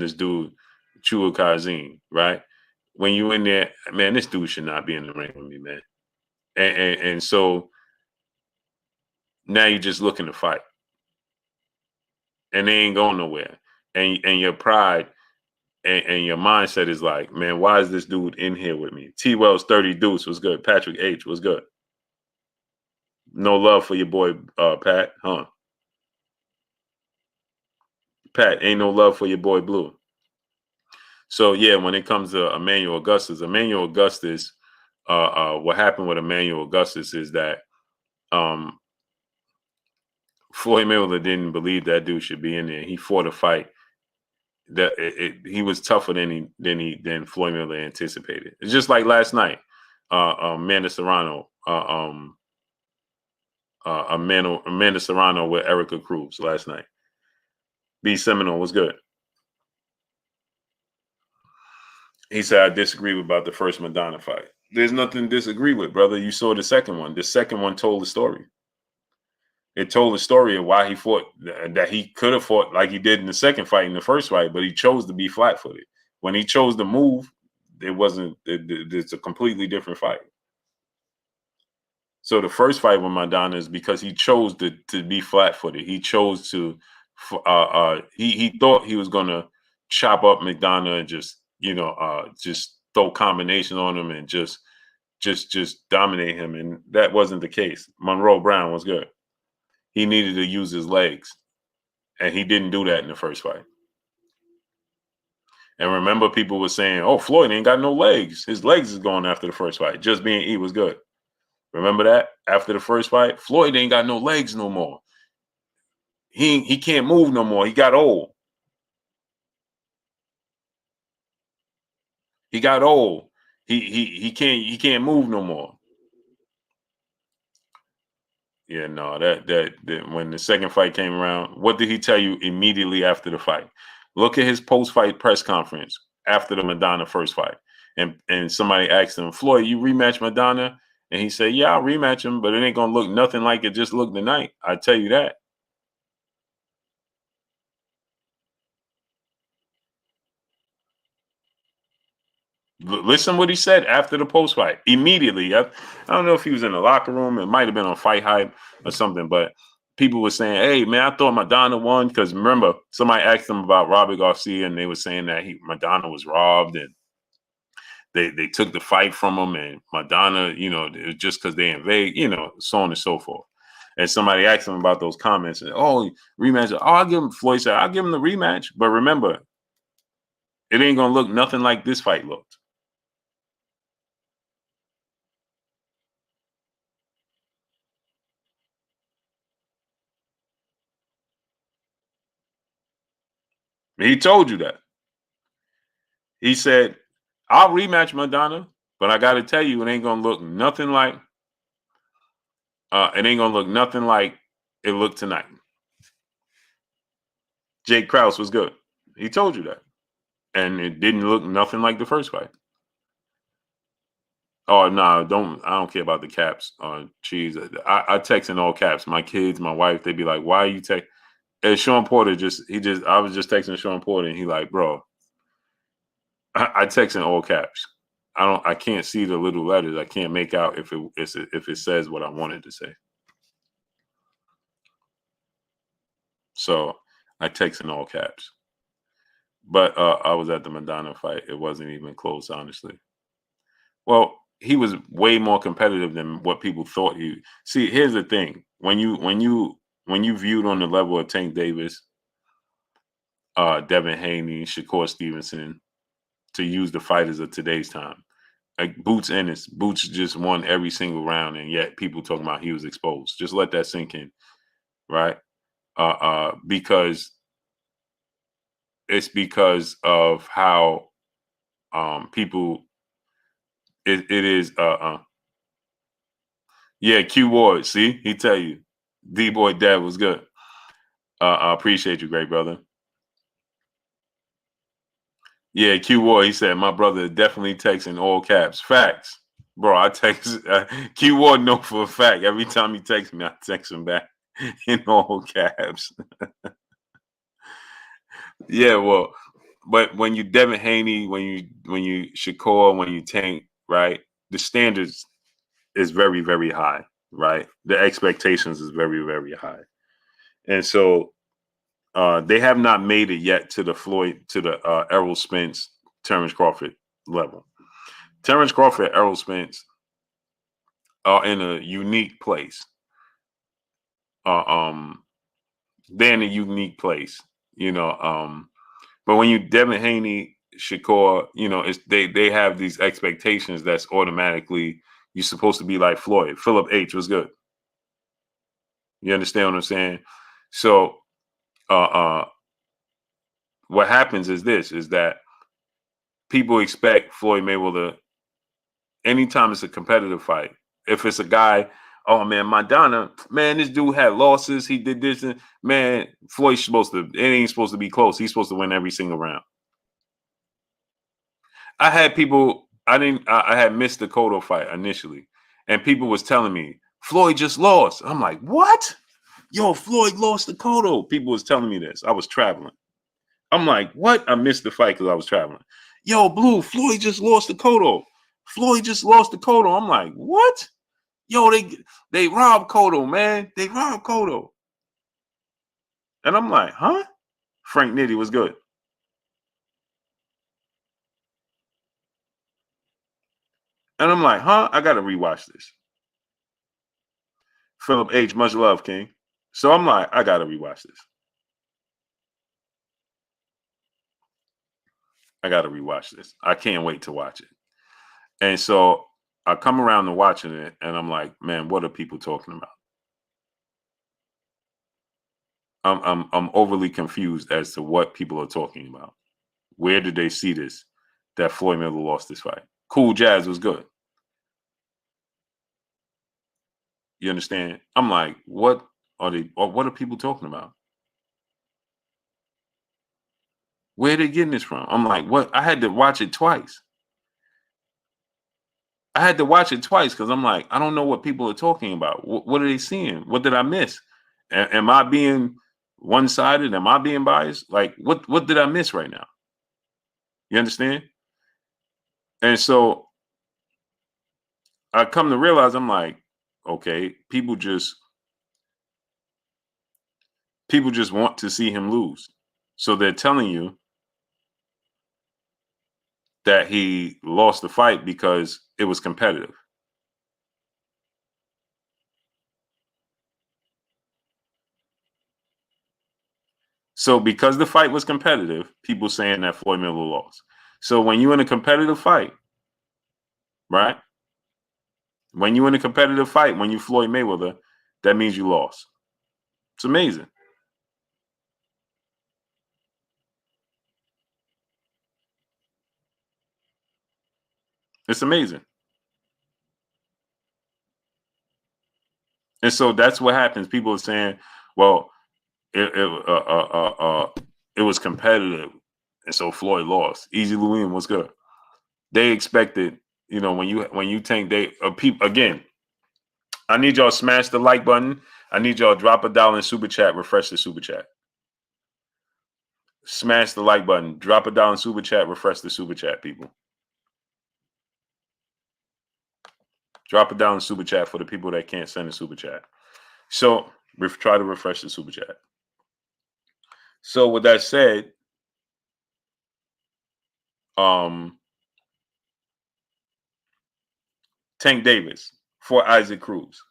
this dude Chua Kazim, right? When you in there, man, this dude should not be in the ring with me, man. And so now you're just looking to fight, and they ain't going nowhere. and your pride and your mindset is like, man, why is this dude in here with me? T Wells 30 Deuce was good. Patrick H was good. No love for your boy Pat, huh? Pat, ain't no love for your boy Blue. So yeah, when it comes to Emmanuel Augustus, what happened with Emmanuel Augustus is that um, Floyd Mayweather didn't believe that dude should be in there. He fought a fight that he was tougher than Floyd Mayweather anticipated. It's just like last night, Amanda Serrano, Amanda Serrano with Erica Cruz last night. B Seminole was good. He said, I disagree about the first Madonna fight. There's nothing to disagree with, brother. You saw the second one. The second one told the story. It told the story of why he fought, that he could have fought like he did in the second fight, in the first fight, but he chose to be flat footed. When he chose to move, it's a completely different fight. So the first fight with Madonna is because he chose to be flat footed. He chose to, he thought he was going to chop up Madonna and just throw combination on him and just dominate him, and that wasn't the case. Monroe Brown was good. He needed to use his legs, and he didn't do that in the first fight. And remember, people were saying, "Oh, Floyd ain't got no legs. His legs is gone after the first fight." Just being E was good. Remember that after the first fight, Floyd ain't got no legs no more. He can't move no more. He got old. He got old. He can't move no more. Yeah, no, that when the second fight came around, what did he tell you immediately after the fight? Look at his post-fight press conference after the Madonna first fight. And somebody asked him, Floyd, you rematch Madonna? And he said, yeah, I'll rematch him, but it ain't gonna look nothing like it just looked tonight. I tell you that. Listen what he said after the post fight. Immediately. I don't know if he was in the locker room. It might have been on Fight Hype or something, but people were saying, hey, man, I thought Madonna won. Because remember, somebody asked him about Robert Garcia, and they were saying that Madonna was robbed, and they took the fight from him, and Madonna, it was just because they invade, so on and so forth. And somebody asked him about those comments, and rematch. Oh, I'll give him, Floyd said, I'll give him the rematch. But remember, it ain't going to look nothing like this fight looked. He told you that. He said, I'll rematch Madonna, but I got to tell you, it ain't going to look nothing like it looked tonight. Jake Krause was good. He told you that. And it didn't look nothing like the first fight. Oh, no, I don't care about the caps on cheese. I text in all caps. My kids, my wife, they'd be like, why are you text? And Sean Porter I was just texting Sean Porter, and he like, bro, I text in all caps. I can't see the little letters. I can't make out if it says what I wanted to say. So I text in all caps. But I was at the Madonna fight. It wasn't even close, honestly. Well, he was way more competitive than what people thought he. See, here's the thing: when you viewed on the level of Tank Davis, Devin Haney, Shakur Stevenson, to use the fighters of today's time, like Boots just won every single round, and yet people talking about he was exposed. Just let that sink in, right? Because it's because of how people it is yeah, Q Ward, see, he tell you D boy dad was good. I appreciate you, great brother. Yeah, Q Ward, he said my brother definitely texts in all caps. Facts. Bro, I text Q Ward know for a fact. Every time he texts me, I text him back in all caps. Yeah, well, but when you Devin Haney, when you Shakur, when you Tank, right? The standards is very, very high, right? The expectations is very, very high. And so They have not made it yet to the Floyd, to the Errol Spence, Terrence Crawford level. Terrence Crawford, Errol Spence are in a unique place. They're in a unique place, you know. But when you Devin Haney, Shakur, you know, it's they have these expectations that's automatically you're supposed to be like Floyd. Philip H was good. You understand what I'm saying? So what happens is this is that people expect Floyd Mayweather anytime it's a competitive fight. If it's a guy, oh man, Madonna, man, this dude had losses. He did this, and man, Floyd's supposed to. It ain't supposed to be close. He's supposed to win every single round. I had people. I didn't. I had missed the Cotto fight initially, and people was telling me Floyd just lost. I'm like, what? Yo, Floyd lost to Cotto. People was telling me this. I was traveling. I'm like, what? I missed the fight because I was traveling. Yo, Blue, Floyd just lost to Cotto. Floyd just lost to Cotto. I'm like, what? Yo, they robbed Cotto, man. They robbed Cotto. And I'm like, huh? Frank Nitti was good. And I'm like, huh? I got to rewatch this. Philip H, much love, King. So I'm like, I got to rewatch this. I got to rewatch this. I can't wait to watch it. And so I come around to watching it, and I'm like, man, what are people talking about? I'm overly confused as to what people are talking about. Where did they see this? That Floyd Mayweather lost this fight. Cool Jazz was good. You understand? I'm like, what are they? What are people talking about? Where are they getting this from? I'm like, what? I had to watch it twice. I had to watch it twice because I'm like, I don't know what people are talking about. What are they seeing? What did I miss? Am I being one-sided? Am I being biased? Like, what did I miss right now? You understand? And so I come to realize I'm like, okay, people just want to see him lose. So they're telling you that he lost the fight because it was competitive. So because the fight was competitive, people saying that Floyd Mayweather lost. So when you're in a competitive fight, right? When you're in a competitive fight, when you Floyd Mayweather, that means you lost. It's amazing. It's amazing. And so that's what happens. People are saying, well, it was competitive. And so Floyd lost. Easy Louis was good. They expected, you know, when you think they people again, I need y'all to smash the like button. I need y'all to drop $1 in super chat, refresh the super chat. Smash the like button, drop $1 in super chat, refresh the super chat, people. Drop $1 in super chat for the people that can't send a super chat. So try to refresh the super chat. So with that said, Tank Davis for Isaac Cruz.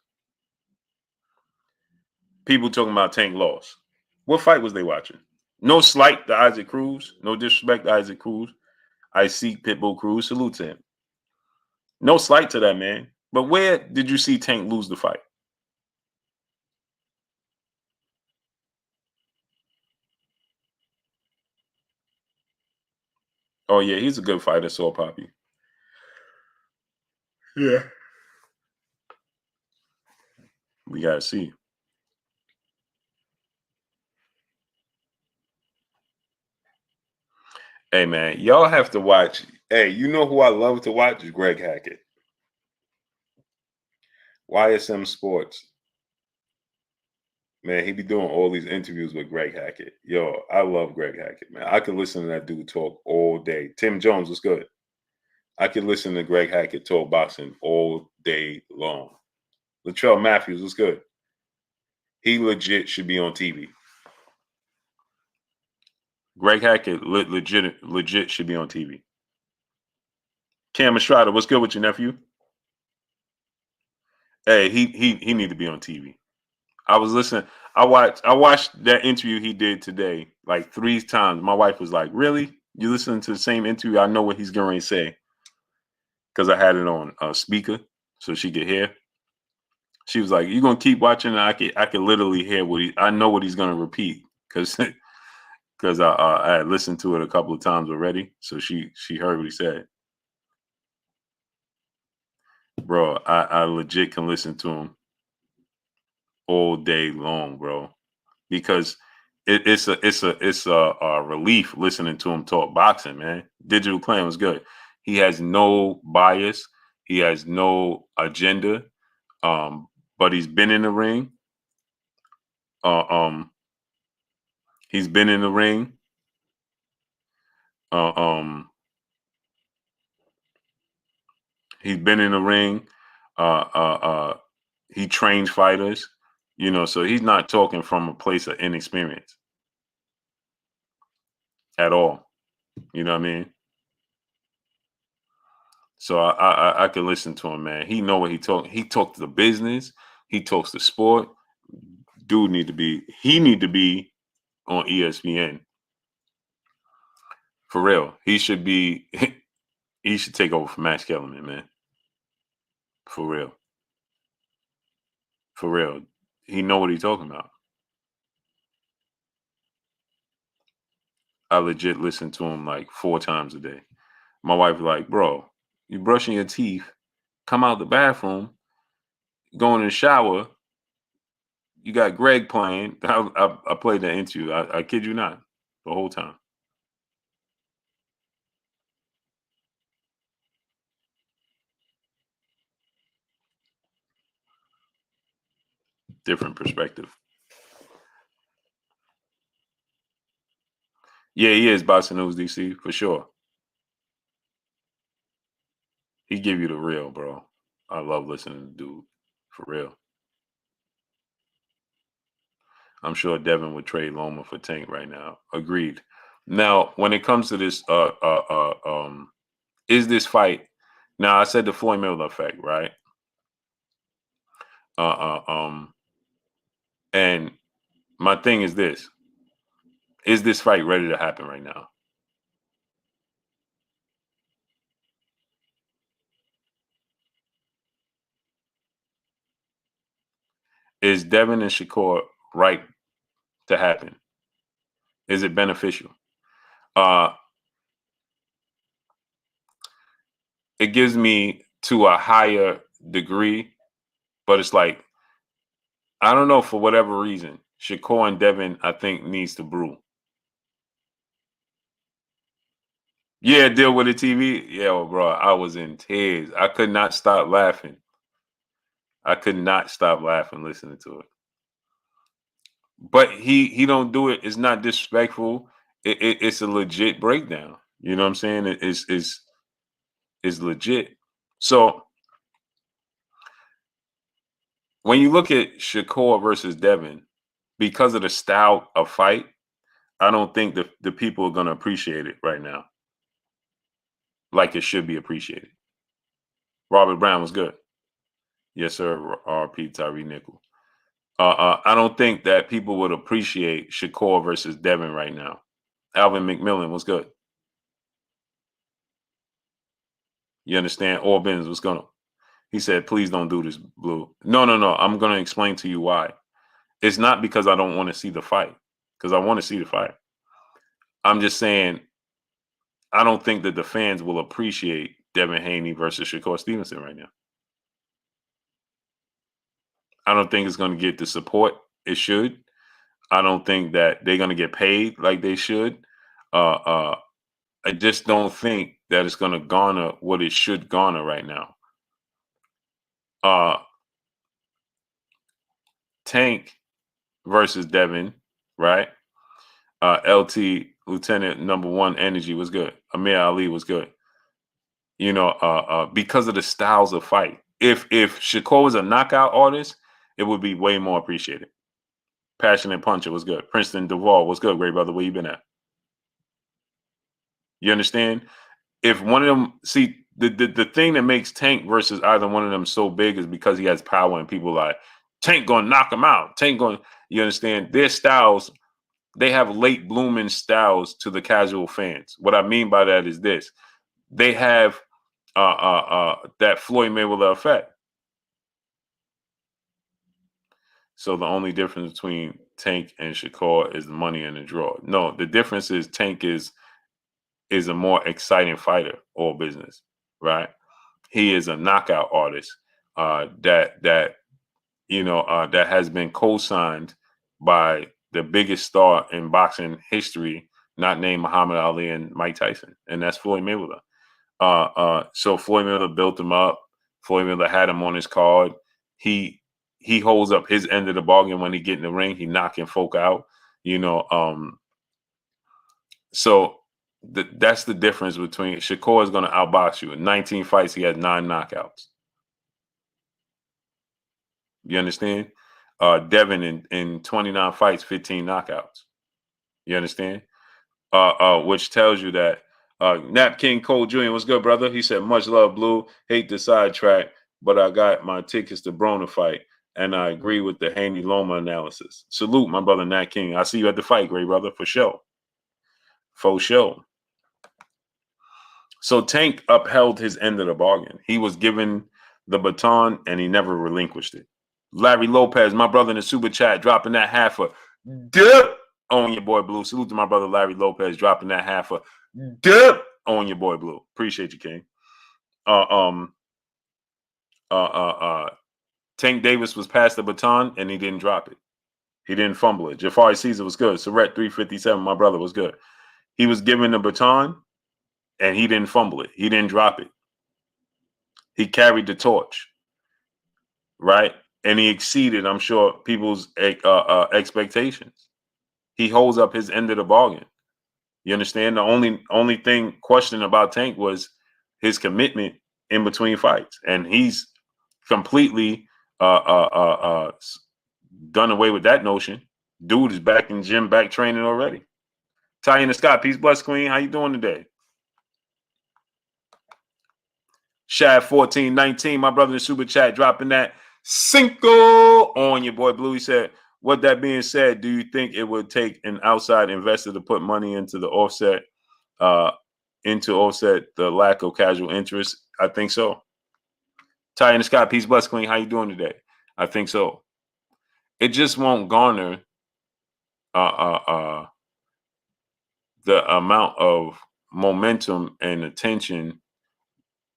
People talking about Tank loss. What fight was they watching? No slight to Isaac Cruz. No disrespect to Isaac Cruz. I see Pitbull Cruz. Salute to him. No slight to that man. But where did you see Tank lose the fight? Oh yeah, he's a good fighter, so Poppy. Yeah. We gotta see. Hey man, y'all have to watch. Hey, you know who I love to watch is Greg Hackett. YSM Sports. Man, he be doing all these interviews with Greg Hackett. Yo, I love Greg Hackett, man. I could listen to that dude talk all day. Tim Jones was good. I could listen to Greg Hackett talk boxing all day long. Latrell Matthews was good. He legit should be on TV. Greg Hackett legit should be on TV. Cam Estrada, what's good with you, nephew? Hey, he need to be on TV. I was listening. I watched that interview he did today like 3 times. My wife was like, "Really? You listening to the same interview? I know what he's going to say because I had it on speaker so she could hear." She was like, "You gonna keep watching?" And I could literally hear what I know what he's going to repeat because because I had listened to it a couple of times already. So she heard what he said. Bro, I legit can listen to him all day long, bro, because it's a relief listening to him talk boxing, man. Digital Clan was good. He has no bias. He has no agenda. Um, but he's been in the ring. Uh, um, he's been in the ring. Uh, um, he's been in the ring. Uh, uh, uh, he trains fighters. So he's not talking from a place of inexperience at all. You know what I mean? So I could listen to him, man. He know what he talk. He talks the business. He talks the sport. Dude need to be on ESPN for real. He should be. He should take over for Max Kellerman, man. For real, for real. He know what he's talking about. I legit listen to him like 4 times a day. My wife like, bro, you brushing your teeth, come out the bathroom, go in the shower. You got Greg playing. I played that interview. I kid you not, the whole time. Different perspective. Yeah, he is Boxing News DC for sure. He give you the real, bro. I love listening to dude for real. I'm sure Devin would trade Loma for Tank right now. Agreed. Now, when it comes to this, is this fight? Now, I said the Floyd Mayweather effect, right? Uh, uh, um, and my thing is this: is this fight ready to happen right now? Is Devin and Shakur right to happen? Is it beneficial? Uh, it gives me to a higher degree, but it's like I don't know for whatever reason. Shakur and Devin, I think, needs to brew. Yeah, deal with the TV. Yeah, well, bro, I was in tears. I could not stop laughing. I could not stop laughing listening to it. But he don't do it. It's not disrespectful. It's a legit breakdown. You know what I'm saying? It's legit. So when you look at Shakur versus Devin, because of the style of fight, I don't think the people are gonna appreciate it right now like it should be appreciated. Robert Brown was good. Yes, sir. R.P. Tyree Nickel. I don't think that people would appreciate Shakur versus Devin right now. Alvin McMillan was good. You understand? Orbins was gonna. He said, "Please don't do this, Blue." No, no, no. I'm gonna explain to you why. It's not because I don't want to see the fight, because I want to see the fight. I'm just saying I don't think that the fans will appreciate Devin Haney versus Shakur Stevenson right now. I don't think it's going to get the support it should. I don't think that they're going to get paid like they should. Uh, uh, I just don't think that it's going to garner what it should garner right now. Uh, Tank versus Devin, right? LT Lieutenant Number One Energy was good. Amir Ali was good. Because of the styles of fight. If Shakur was a knockout artist, it would be way more appreciated. Passionate Puncher was good. Princeton Duvall was good. Great brother, where you been at? You understand? If one of them, see, the thing that makes Tank versus either one of them so big is because he has power and people like Tank gonna knock him out. Tank gonna, you understand? Their styles, they have late blooming styles to the casual fans. What I mean by that is this: they have that Floyd Mayweather effect. So the only difference between Tank and Shakur is the money in the draw. No, the difference is Tank is a more exciting fighter, all business, right? He is a knockout artist that has been co-signed by the biggest star in boxing history, not named Muhammad Ali and Mike Tyson, and that's Floyd Mayweather. So Floyd Mayweather built him up. Floyd Mayweather had him on his card. He he holds up his end of the bargain when he get in the ring. He knocking folk out. You know, so that's the difference between Shakur is going to outbox you. In 19 fights, he had 9 knockouts. You understand? Devin in 29 fights, 15 knockouts. You understand? Which tells you that Nap King Cole Jr. What's good, brother? He said, much love, Blue. Hate the sidetrack, but I got my tickets to Brona fight, and I agree with the Haney Loma analysis. Salute, my brother Nat King. I see you at the fight, great brother, for sure. For sure. So Tank upheld his end of the bargain. He was given the baton, and he never relinquished it. Larry Lopez, my brother in the super chat, dropping that half a dip on your boy Blue. Salute to my brother Larry Lopez, dropping that half a dip on your boy Blue. Appreciate you, King. Tank Davis was passed the baton and he didn't drop it. He didn't fumble it. Jafari Caesar was good. Surrett 357, my brother, was good. He was given the baton and he didn't fumble it. He didn't drop it. He carried the torch, right? And he exceeded, I'm sure, people's expectations. He holds up his end of the bargain. You understand? The only thing questioned about Tank was his commitment in between fights, and he's completely done away with that notion. Dude is back in gym, back training already. Ty in the Scott, peace, bless, Queen. How you doing today? Shad 1419, my brother in super chat, dropping that Cinco on your boy Blue. He said, "What that being said, do you think it would take an outside investor to put money into the offset the lack of casual interest?" I think so. Ty in the Scott, peace, bless, Queen. How you doing today? I think so. It just won't garner the amount of momentum and attention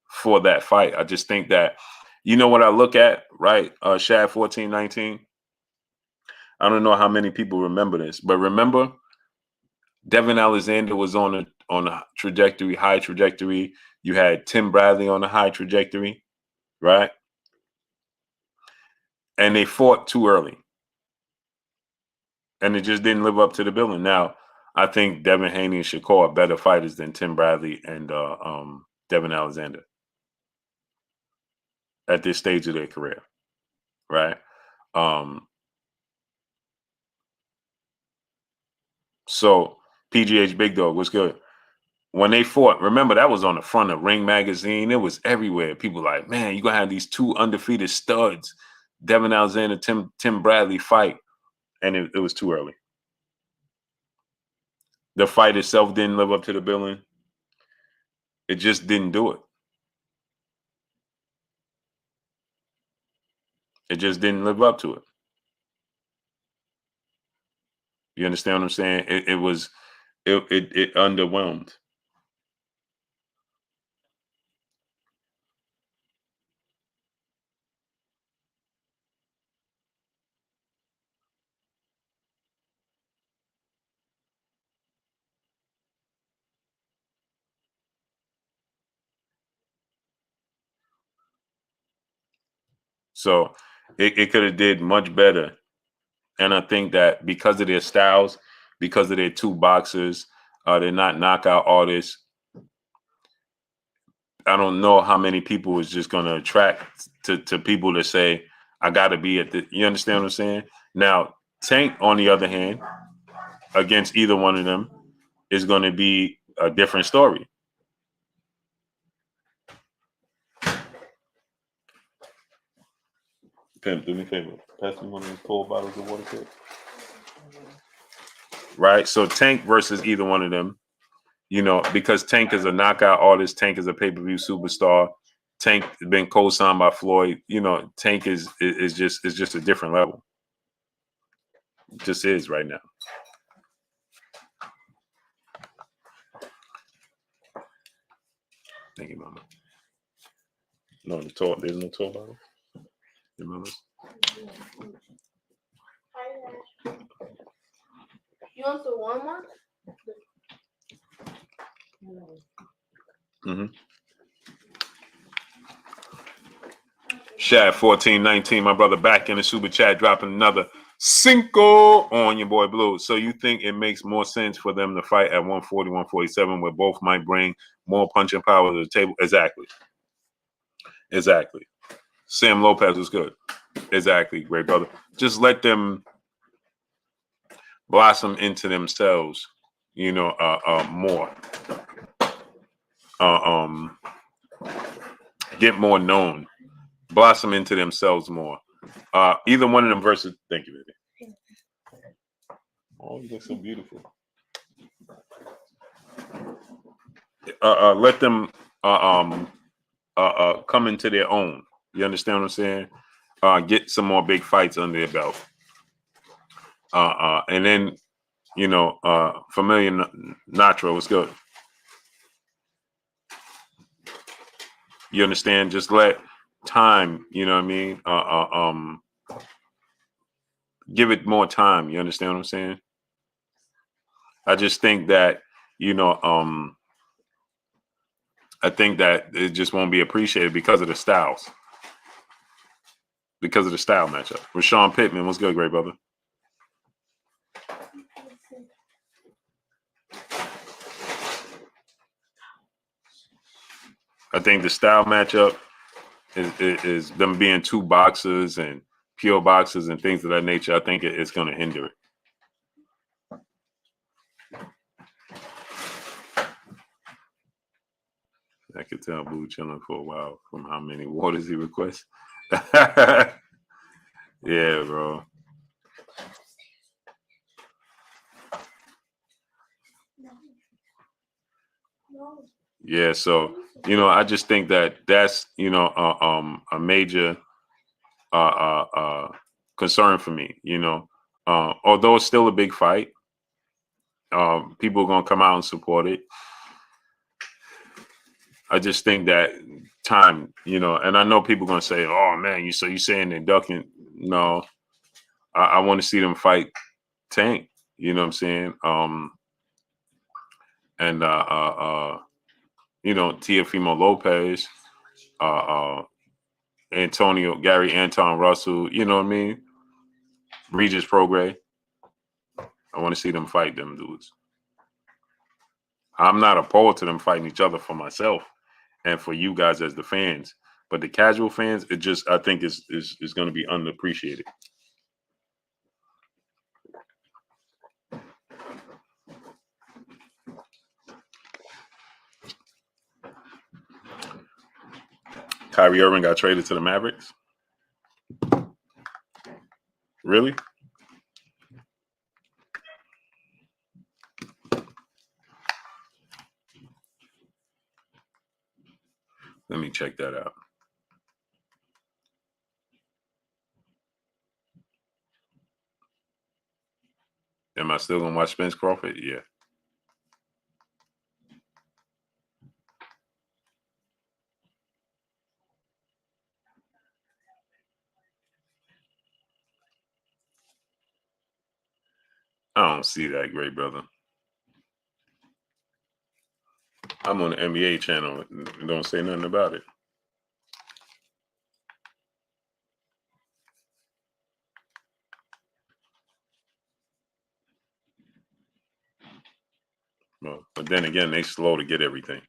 for that fight. I just think that, you know what I look at, right? Shad 1419. I don't know how many people remember this, but remember Devin Alexander was on a trajectory, high trajectory. You had Tim Bradley on a high trajectory, right? And they fought too early. And it just didn't live up to the billing. Now, I think Devin Haney and Shakur are better fighters than Tim Bradley and Devin Alexander at this stage of their career, right? So PGH Big Dog, what's good? When they fought, remember that was on the front of Ring Magazine. It was everywhere. People like, man, you're gonna have these 2 undefeated studs, Devin Alexander, Tim Bradley fight, and it was too early. The fight itself didn't live up to the billing. It just didn't do it. It just didn't live up to it. You understand what I'm saying? It underwhelmed. So it could have did much better. And I think that because of their styles, because of their 2 boxers, they're not knockout artists. I don't know how many people is just going to attract to people to say, I got to be at the, you understand what I'm saying? Now, Tank, on the other hand, against either one of them, is going to be a different story. Pimp, do me a favor. Pass me one of those cold bottles of water, kid. Right? So Tank versus either one of them, because Tank is a knockout artist, Tank is a pay-per-view superstar, Tank has been co-signed by Floyd. Tank is just a different level. It just is right now. Thank you, Mama. No, there's no tour bottle. You want the warm one? Mm-hmm. Shad 1419, my brother, back in the super chat, dropping another cinco on your boy Blue. So you think it makes more sense for them to fight at 140, 147, where both might bring more punching power to the table? Exactly. Sam Lopez was good. Exactly, great brother. Just let them blossom into themselves, more. Get more known, blossom into themselves more. Either one of them versus. Thank you, baby. Oh, you look so beautiful. Let them come into their own. You understand what I'm saying? Get some more big fights under their belt. And then, Familiar Natro was good. You understand? Just let time, you know what I mean? Give it more time. You understand what I'm saying? I just think that, I think that it just won't be appreciated because of the styles. Because of the style matchup. Rashawn Pittman, what's good, great brother? I think the style matchup is them being two boxers and pure boxers and things of that nature. I think it's going to hinder it. I could tell Blue chilling for a while from how many waters he requests. Yeah, bro. Yeah, so I just think that's a major concern for me. Although it's still a big fight, people are gonna come out and support it. I just think that time, and I know people are gonna say, "Oh man, you saying they're ducking?" No, I want to see them fight Tank. You know what I'm saying? And Teofimo Lopez, Gary Anton Russell. You know what I mean? Regis Prograis. I want to see them fight them dudes. I'm not opposed to them fighting each other for myself and for you guys as the fans, but the casual fans, I think is going to be underappreciated. Kyrie Irving got traded to the Mavericks. Really? Let me check that out. Am I still gonna watch Spence Crawford? Yeah. I don't see that, great brother. I'm on the NBA channel and don't say nothing about it. Well, but then again, they slow to get everything.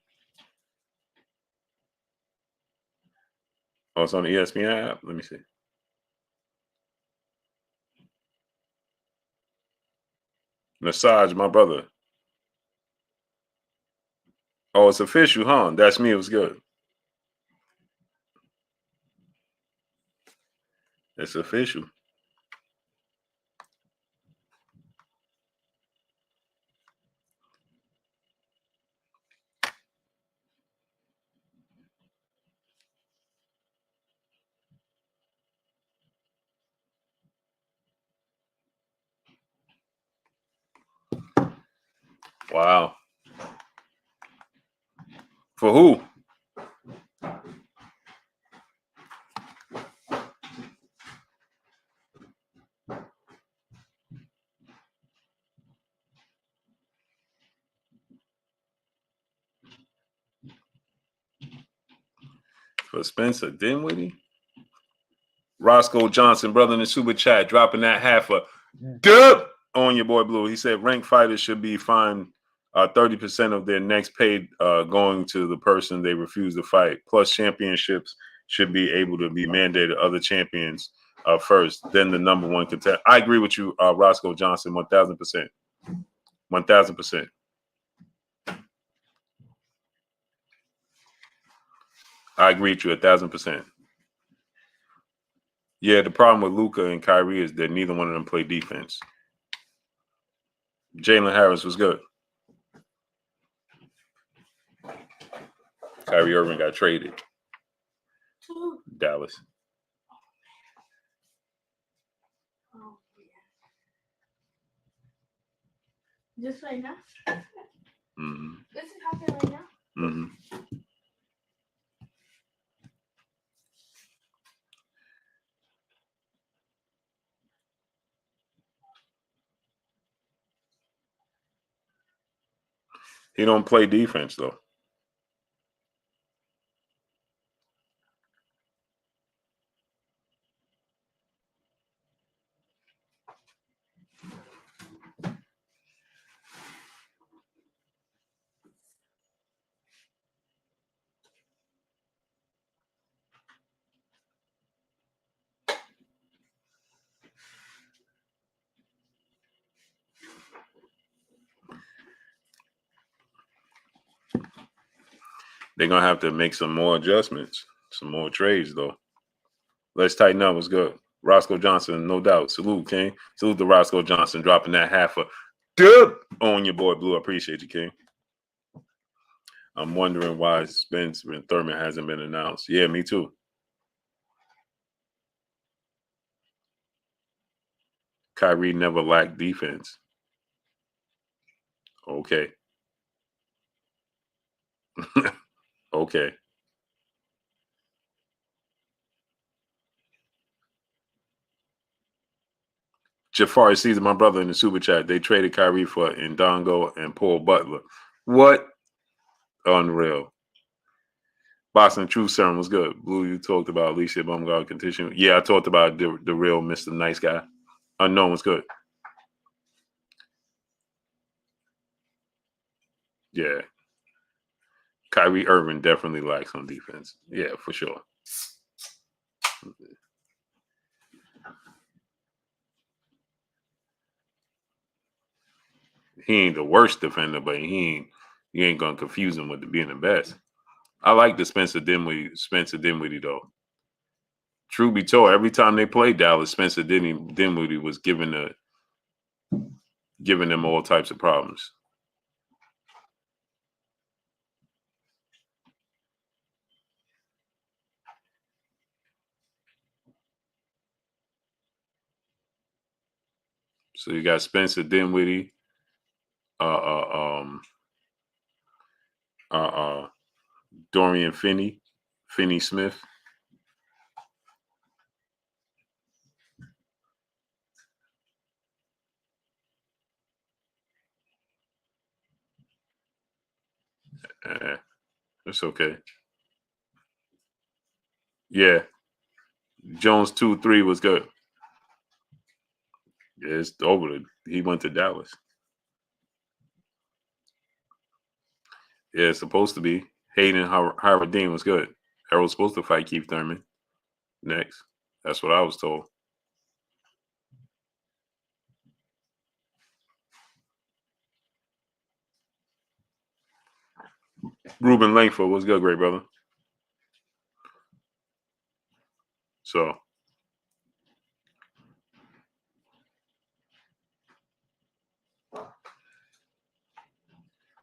Oh, it's on the ESPN app? Let me see. Nasaj, my brother. Oh, it's official, huh? That's me. It was good. It's official. Wow. For who? For Spencer Dinwiddie? Roscoe Johnson, brother in the super chat, dropping that half a dub on your boy Blue. He said ranked fighters should be fined 30% of their next paid going to the person they refuse to fight. Plus, championships should be able to be mandated other champions first, then the number one contender. I agree with you, Roscoe Johnson, 1,000%. 1,000%. I agree with you 1,000%. Yeah, the problem with Luka and Kyrie is that neither one of them play defense. Jalen Harris was good. Kyrie Irving got traded. Dallas. Just right now? Mm-hmm. This is happening right now? Mm-hmm. He don't play defense though. They're gonna have to make some more adjustments, some more trades though. Let's tighten up. What's good? Roscoe Johnson, no doubt. Salute, King. Salute to Roscoe Johnson dropping that half a dub on your boy Blue. I appreciate you, King. I'm wondering why Spencer and Thurman hasn't been announced. Yeah, me too. Kyrie never lacked defense. Okay. Okay. Jafari sees my brother in the super chat. They traded Kyrie for Ndongo and Paul Butler. What? Unreal. Boston Truth Serum was good. Blue, you talked about Alicia Baumgart condition. Yeah, I talked about the real Mr. Nice Guy. Unknown was good. Yeah. Kyrie Irving definitely lacks on defense. Yeah, for sure. He ain't the worst defender, but you ain't gonna confuse him with being the best. I like the Spencer Dinwiddie though. True be told, every time they played Dallas, Spencer Dinwiddie was giving them all types of problems. So you got Spencer Dinwiddie, uh, uh, uh, uh, Dorian Finney Smith. It's okay. Yeah, Jones 2-3 was good. Yeah, it's over. He went to Dallas. Yeah, it's supposed to be. Hayden Harvardine was good. Errol's supposed to fight Keith Thurman next. That's what I was told. Ruben Langford, what's good, great brother? So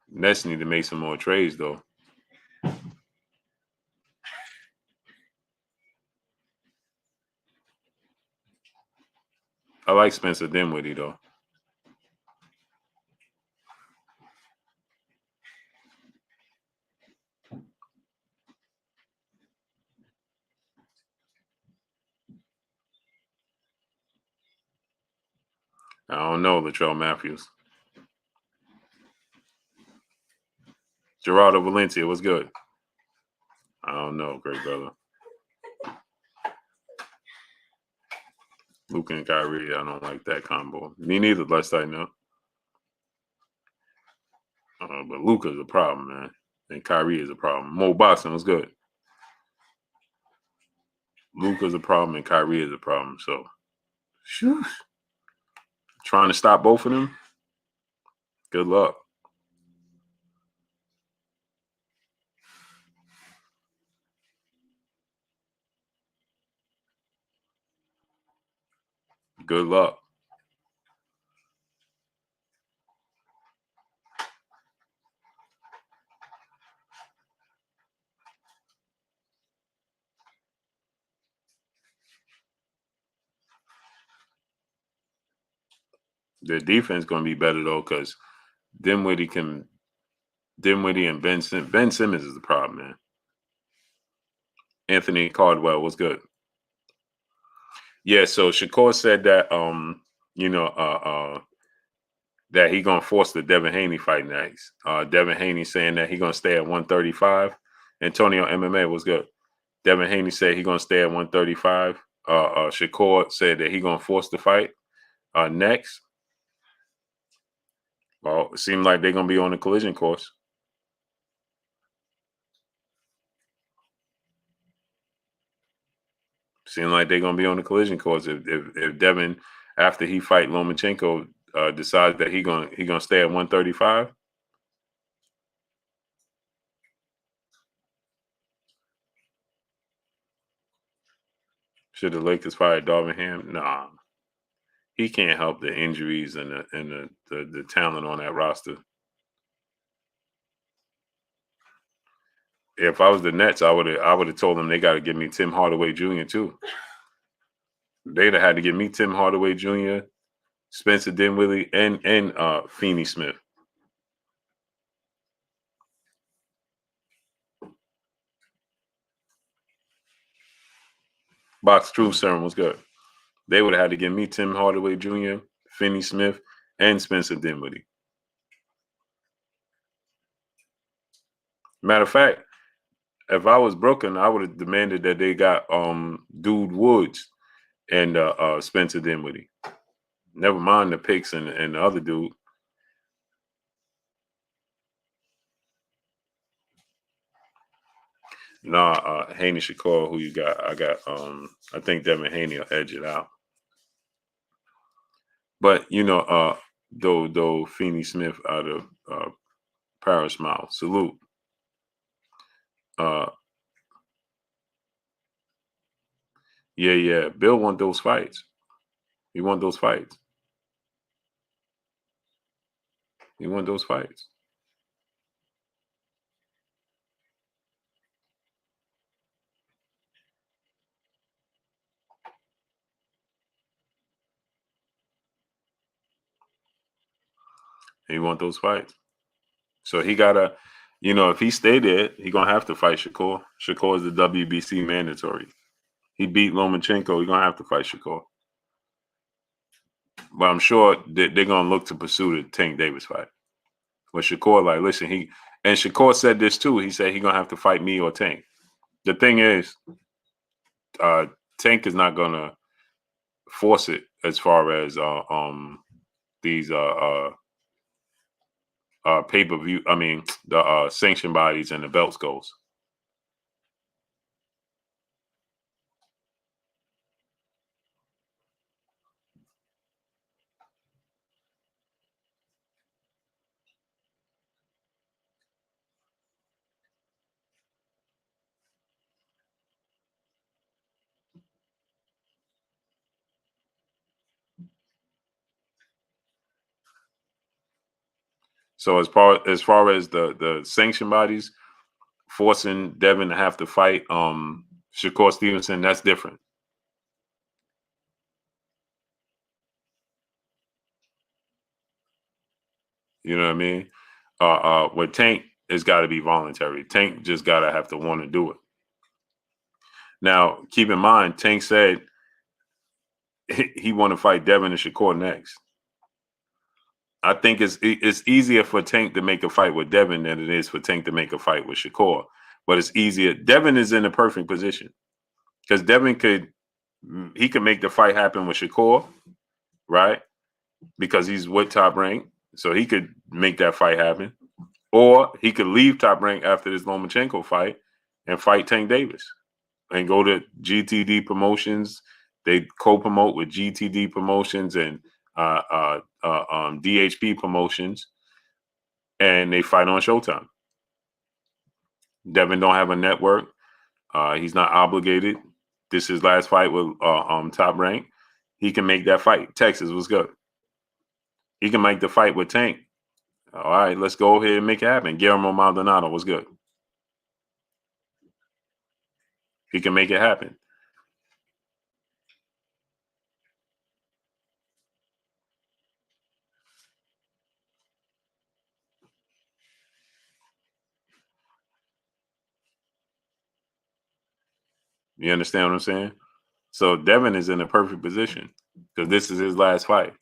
Nets need to make some more trades, though. I like Spencer Dinwiddie, though. I don't know, Latrell Matthews. Gerardo Valencia, what's good? I don't know, great brother. Luka and Kyrie, I don't like that combo. Me neither, lest I know. But Luka's a problem, man. And Kyrie is a problem. Mo Boxing was good. Luka's a problem and Kyrie is a problem. So, shoo. Trying to stop both of them, good luck. Good luck. Their defense going to be better, though, because Dinwiddie and Ben Simmons is the problem, man. Anthony Caldwell was good. Yeah, so Shakur said that that he gonna force the Devin Haney fight next. Devin Haney saying that he gonna stay at 135. Antonio MMA was good. Devin Haney said he gonna stay at 135. Shakur said that he gonna force the fight next. Well, it seems like they're gonna be on the collision course. Seems like they're gonna be on the collision course if Devin, after he fight Lomachenko, decides that he gonna stay at 135. Should the Lakers fire Darvin Ham? Nah, he can't help the injuries and the talent on that roster. If I was the Nets, I would have told them they got to give me Tim Hardaway Jr. too. They'd have had to give me Tim Hardaway Jr., Spencer Dinwiddie, and Finney Smith. Box Truth Serum was good. They would have had to give me Tim Hardaway Jr., Finney Smith, and Spencer Dinwiddie. Matter of fact, if I was Brooklyn, I would have demanded that they got Dude Woods and Spencer Dinwiddie. Never mind the picks and the other dude. Nah, Haney Shakur, who you got? I got I think Devin Haney will edge it out. But though Finney Smith out of Paris Mile, salute. Uh yeah. Bill want those fights. He want those fights. He want those fights. He want those fights. So he gotta, if he stay there, he gonna have to fight Shakur. Shakur is the WBC mandatory. He beat Lomachenko. He gonna have to fight Shakur. But I'm sure they're gonna look to pursue the Tank Davis fight. But Shakur, like, listen, and Shakur said this too. He said he gonna have to fight me or Tank. The thing is, Tank is not gonna force it as far as these pay-per-view. I mean, the sanction bodies and the belts goes. So as far as the sanction bodies forcing Devin to have to fight Shakur Stevenson, that's different. You know what I mean? With Tank, it's got to be voluntary. Tank just got to have to want to do it. Now, keep in mind, Tank said he want to fight Devin and Shakur next. I think it's easier for Tank to make a fight with Devin than it is for Tank to make a fight with Shakur. But it's easier. Devin is in the perfect position because Devin could make the fight happen with Shakur, right? Because he's with Top Rank, so he could make that fight happen. Or he could leave Top Rank after this Lomachenko fight and fight Tank Davis and go to GTD Promotions. They co-promote with GTD Promotions and DHP Promotions, and they fight on Showtime. Devin don't have a network. He's not obligated. This is his last fight with Top Rank. He can make that fight. Texas was good. He can make the fight with Tank. All right, let's go ahead and make it happen. Guillermo Maldonado was good. He can make it happen. You understand what I'm saying? So Devin is in a perfect position because this is his last fight.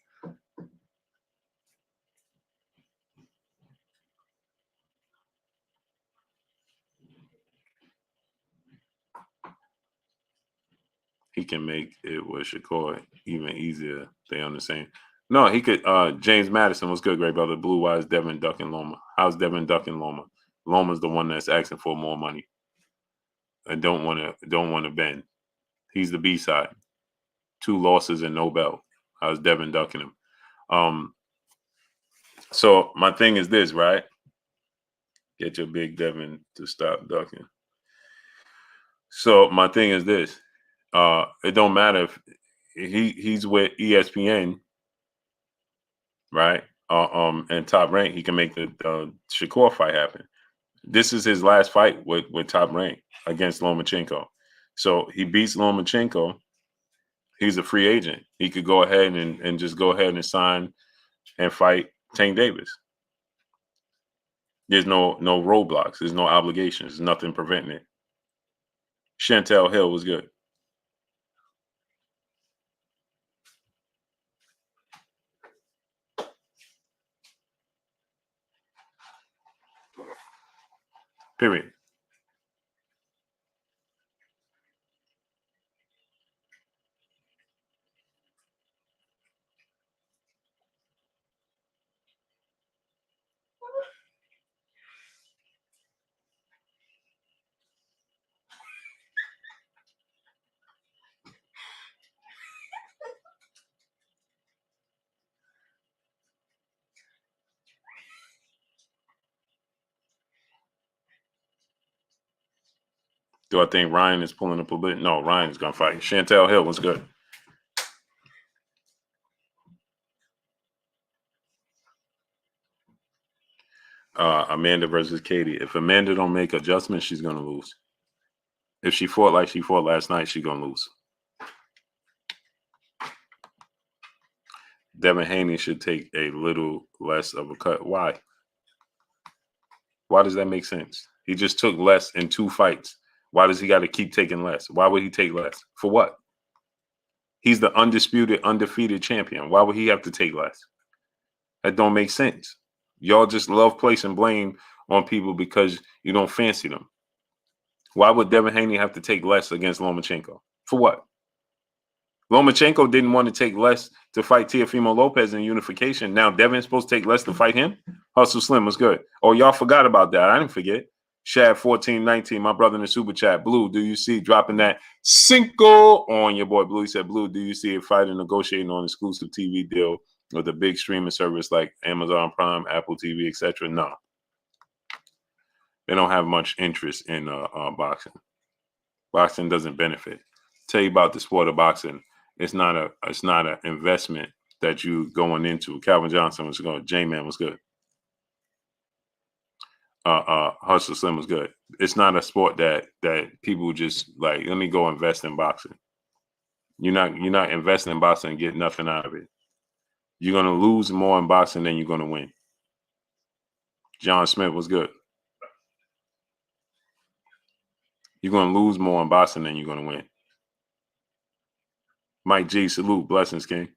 He can make it with Shakur even easier. They understand. No, he could. James Madison was good, great brother. Blue Wise, Devin ducking Loma. How's Devin ducking Loma? Loma's the one that's asking for more money and don't want to bend. He's the B side. 2 losses and no belt. How's Devin ducking him? So my thing is this, right? Get your big Devin to stop ducking. So my thing is this. It don't matter if he's with ESPN, right? And Top Rank, he can make the Shakur fight happen. This is his last fight with Top Rank against Lomachenko. So he beats Lomachenko. He's a free agent. He could go ahead and just go ahead and sign and fight Tank Davis. There's no roadblocks. There's no obligations. There's nothing preventing it. Chantel Hill was good. Period. Do I think Ryan is pulling up a bit? No, Ryan's gonna fight. Chantel Hill was good. Amanda versus Katie. If Amanda don't make adjustments, she's gonna lose. If she fought like she fought last night, she's gonna lose. Devin Haney should take a little less of a cut. Why? Why does that make sense? He just took less in 2 fights. Why does he got to keep taking less? Why would he take less? For what? He's the undisputed, undefeated champion. Why would he have to take less? That don't make sense. Y'all just love placing blame on people because you don't fancy them. Why would Devin Haney have to take less against Lomachenko? For what? Lomachenko didn't want to take less to fight Teofimo Lopez in unification. Now Devin's supposed to take less to fight him? Hustle Slim was good. Oh, y'all forgot about that. I didn't forget. Shad 1419, my brother in the super chat. Blue, do you see dropping that cinco on your boy Blue? He said, Blue, do you see a fighter negotiating on exclusive TV deal with a big streaming service like Amazon Prime, Apple TV, etc.? No. They don't have much interest in boxing. Boxing doesn't benefit. Tell you about the sport of boxing. It's not an investment that you going into. Calvin Johnson was good. J-Man was good. Hustle Slim was good. It's not a sport that people just like, let me go invest in boxing. You're not investing in boxing and get nothing out of it. You're gonna lose more in boxing than you're gonna win. John Smith was good. You're gonna lose more in boxing than you're gonna win. Mike G, salute, blessings, King.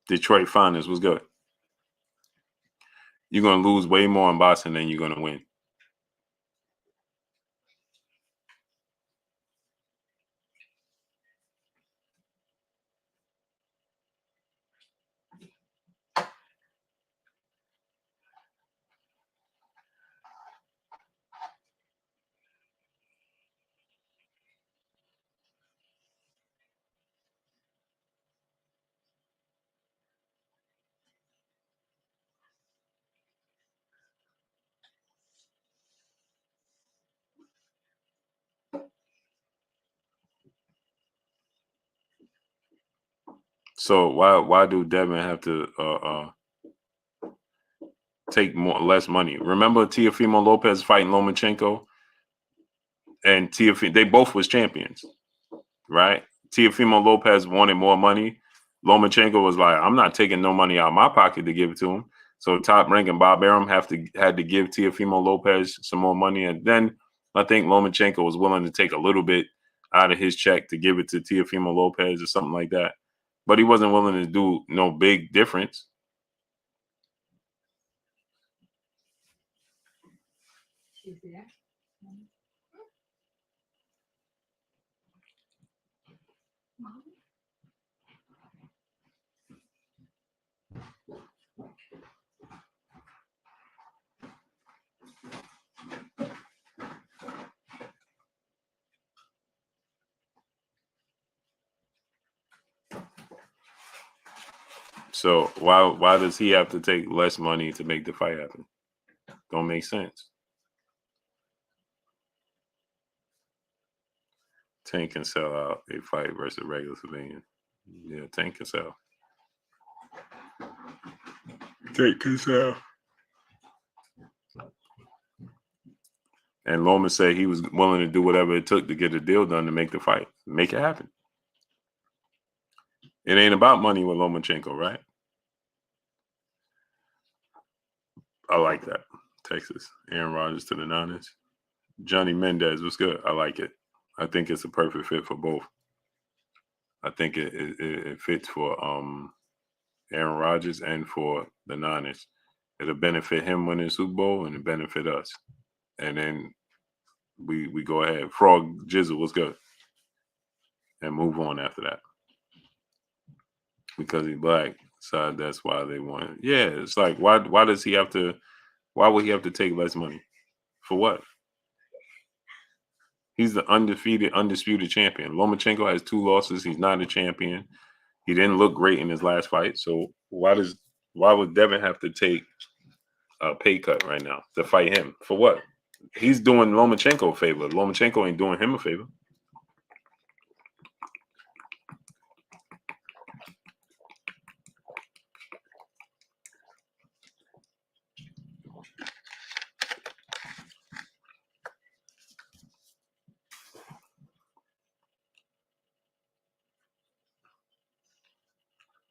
Detroit Finest was good. You're gonna lose way more in boxing than you're gonna win. So why do Devin have to take less money? Remember Teofimo Lopez fighting Lomachenko, and they both was champions, right? Teofimo Lopez wanted more money. Lomachenko was like, I'm not taking no money out of my pocket to give it to him. So top ranking Bob Arum had to give Teofimo Lopez some more money, and then I think Lomachenko was willing to take a little bit out of his check to give it to Teofimo Lopez or something like that. But he wasn't willing to do no big difference. So why does he have to take less money to make the fight happen? Don't make sense. Tank can sell out a fight versus a regular civilian. Yeah, Tank can sell. Tank can sell. And Lomas said he was willing to do whatever it took to get a deal done to make the fight. Make it happen. It ain't about money with Lomachenko, right? I like that. Texas. Aaron Rodgers to the Niners. Johnny Mendez was good. I like it. I think it's a perfect fit for both. I think it fits for Aaron Rodgers and for the Niners. It'll benefit him winning the Super Bowl and it benefit us. And then we go ahead. Frog Jizzle was good. And move on after that. Because he's black. So that's why they want it. Yeah, it's like why does he have to why would he have to take less money? For what? He's the undisputed champion. Lomachenko has 2 losses. He's not a champion. He didn't look great in his last fight. So why would Devin have to take a pay cut right now to fight him? For what? He's doing Lomachenko a favor. Lomachenko ain't doing him a favor.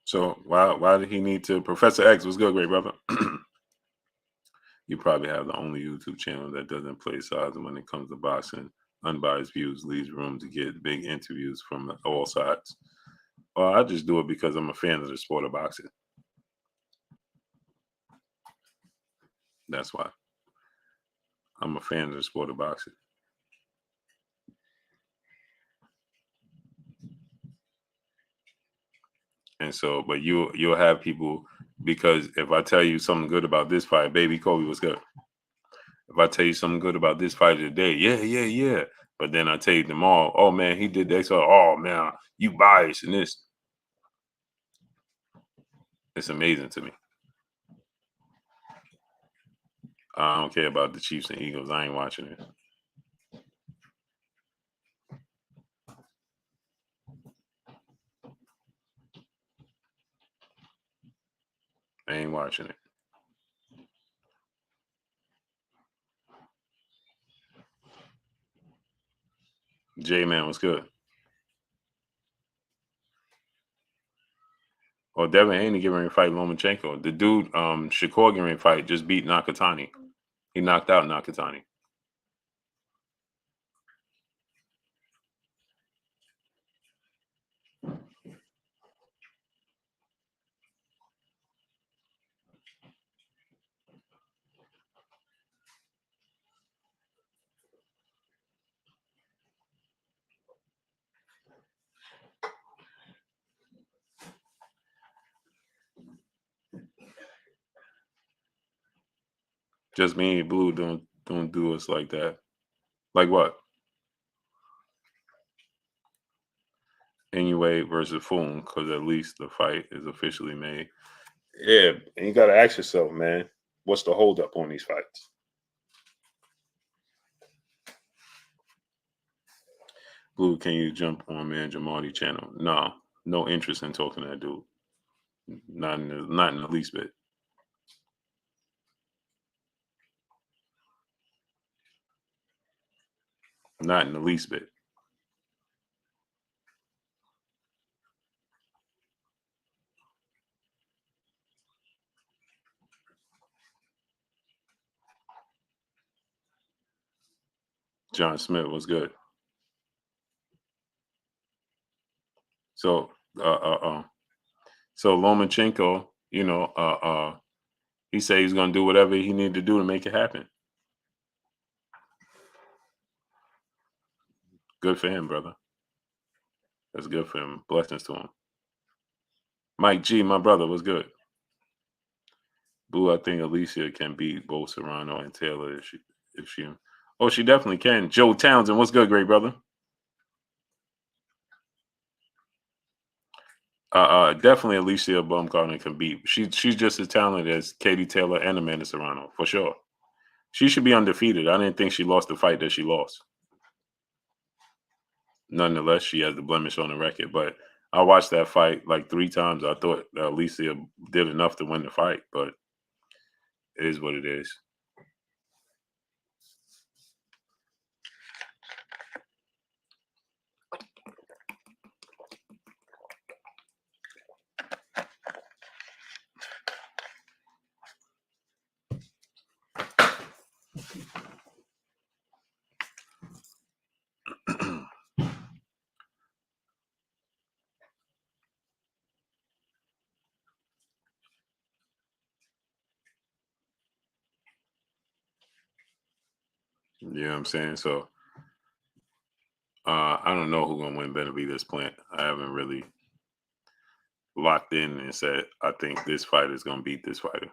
So why did he need to? Professor X was good, great brother. You probably have the only YouTube channel that doesn't play sides when it comes to boxing. Unbiased views leaves room to get big interviews from all sides. Well, I just do it because I'm a fan of the sport of boxing. That's why. I'm a fan of the sport of boxing. And so, but you'll have people, because if I tell you something good about this fight, baby Kobe was good. If I tell you something good about this fight today, yeah. But then I tell you tomorrow, oh man, he did that. So, oh man, you biased in this. It's amazing to me. I don't care about the Chiefs and Eagles. I ain't watching it. watching it. J-Man was good. Well, Devin Haney getting ready to fight Lomachenko. The dude, Shakur getting ready to fight, just beat Nakatani. He knocked out Nakatani. Just me and Blue don't do us like that. Like what? Anyway versus Fulton, because at least the fight is officially made. Yeah, and you got to ask yourself, man, what's the holdup on these fights? Blue, can you jump on Man Jamadi channel? No interest in talking to that dude. Not in the least bit. Not in the least bit. John Smith was good. So so Lomachenko, he said he's gonna do whatever he needed to do to make it happen. Good for him, brother. That's good for him. Blessings to him. Mike G, my brother, was good. Blue, I think Alicia can beat both Serrano and Taylor if she. Oh, she definitely can. Joe Townsend, what's good, great brother? Definitely Alicia Baumgartner can beat. She's just as talented as Katie Taylor and Amanda Serrano, for sure. She should be undefeated. I didn't think she lost the fight that she lost. Nonetheless, she has the blemish on the record. But I watched that fight like 3 times. I thought Alicia did enough to win the fight, but it is what it is. You know what I'm saying? So I don't know who's gonna win Benavidez plant. I haven't really locked in and said I think this fighter is gonna beat this fighter.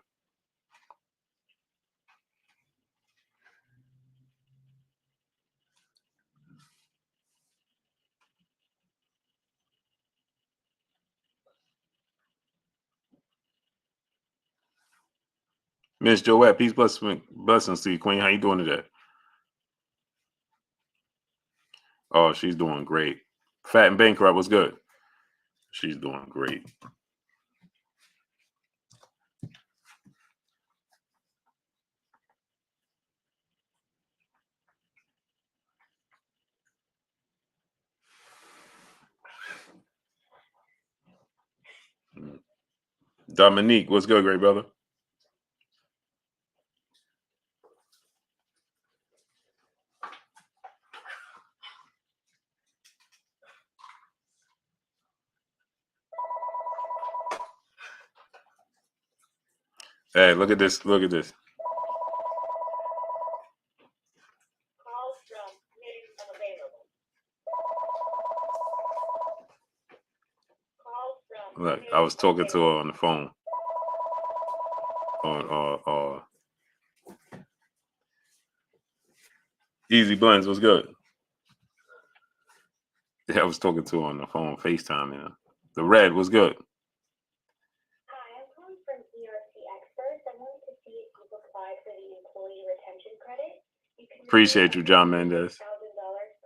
Miss Joette, peace, blessings to you, Queen. How you doing today? Oh, she's doing great. Fat and Bankrupt was good. She's doing great. Dominique, what's good, great brother? Hey, look at this. Look at this. Look, I was talking to her on the phone. On Easy Blends was good. Yeah, I was talking to her on the phone, FaceTime. The red was good. Hi, I'm calling from ERC Experts. I wanted to see if you've applied for the employee retention credit. You can Appreciate you, John Mendez. $1,000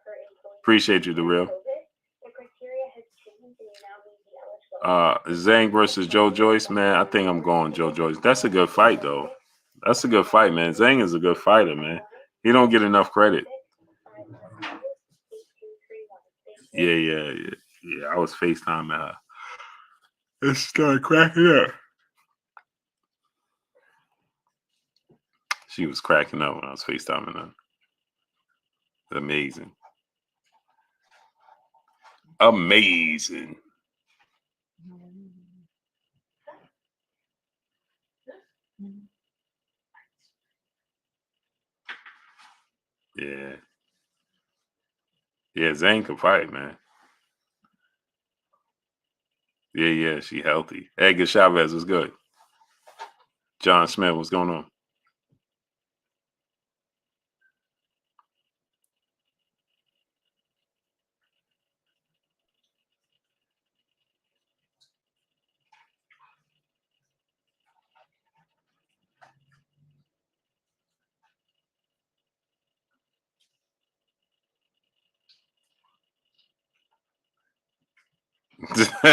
per employee. Appreciate you, The Real. The criteria has changed and you now may be eligible. Zhang versus Joe Joyce, man. I think I'm going Joe Joyce. That's a good fight, though. That's a good fight, man. Zhang is a good fighter, man. He don't get enough credit. Yeah. I was FaceTiming her. It started cracking up. She was cracking up when I was FaceTiming her. Amazing. Amazing. Yeah. Yeah, Zane can fight, man. Yeah, she healthy. Edgar Chavez was good. John Smith, what's going on?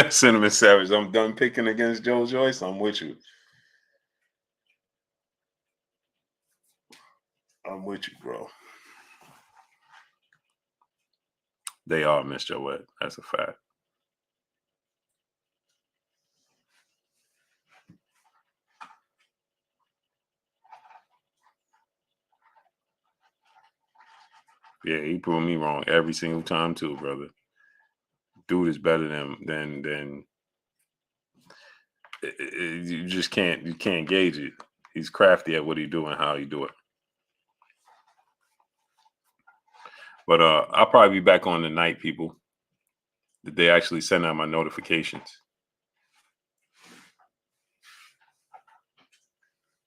Cinnamon Savage, I'm done picking against Joe Joyce. I'm with you. I'm with you, bro. They are, Miss Joette. That's a fact. Yeah, he proved me wrong every single time too, brother. Dude is better than you just can't gauge it. He's crafty at what he do and how he do it. But I'll probably be back on tonight, people. Did they actually send out my notifications?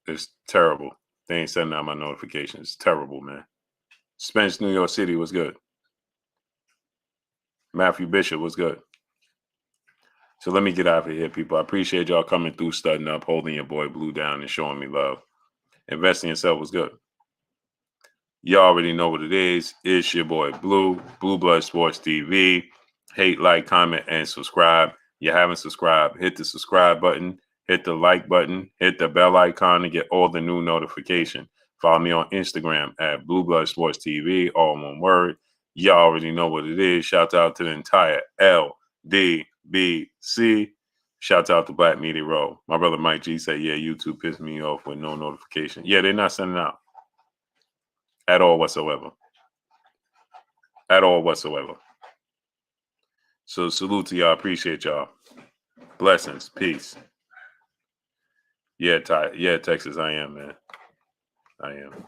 It's terrible. They ain't sending out my notifications. It's terrible, man. Spence, New York City was good. Matthew Bishop was good. So let me get out of here, people. I appreciate y'all coming through, studying up, holding your boy Blue down, and showing me love. Investing in yourself was good. You already know what it is. It's your boy Blue, Blue Blood Sports TV. Hate, like, comment, and subscribe. You haven't subscribed, hit the subscribe button, hit the like button, hit the bell icon to get all the new notification. Follow me on Instagram at Blue Blood Sports TV, all one word. You already know what it is. Shout out to the entire LDBC. Shout out to Black Media Row. My brother Mike G said, yeah, YouTube pissed me off with no notification. Yeah, they're not sending out. At all whatsoever. At all whatsoever. So salute to y'all. Appreciate y'all. Blessings. Peace. Yeah, Texas, I am, man. I am.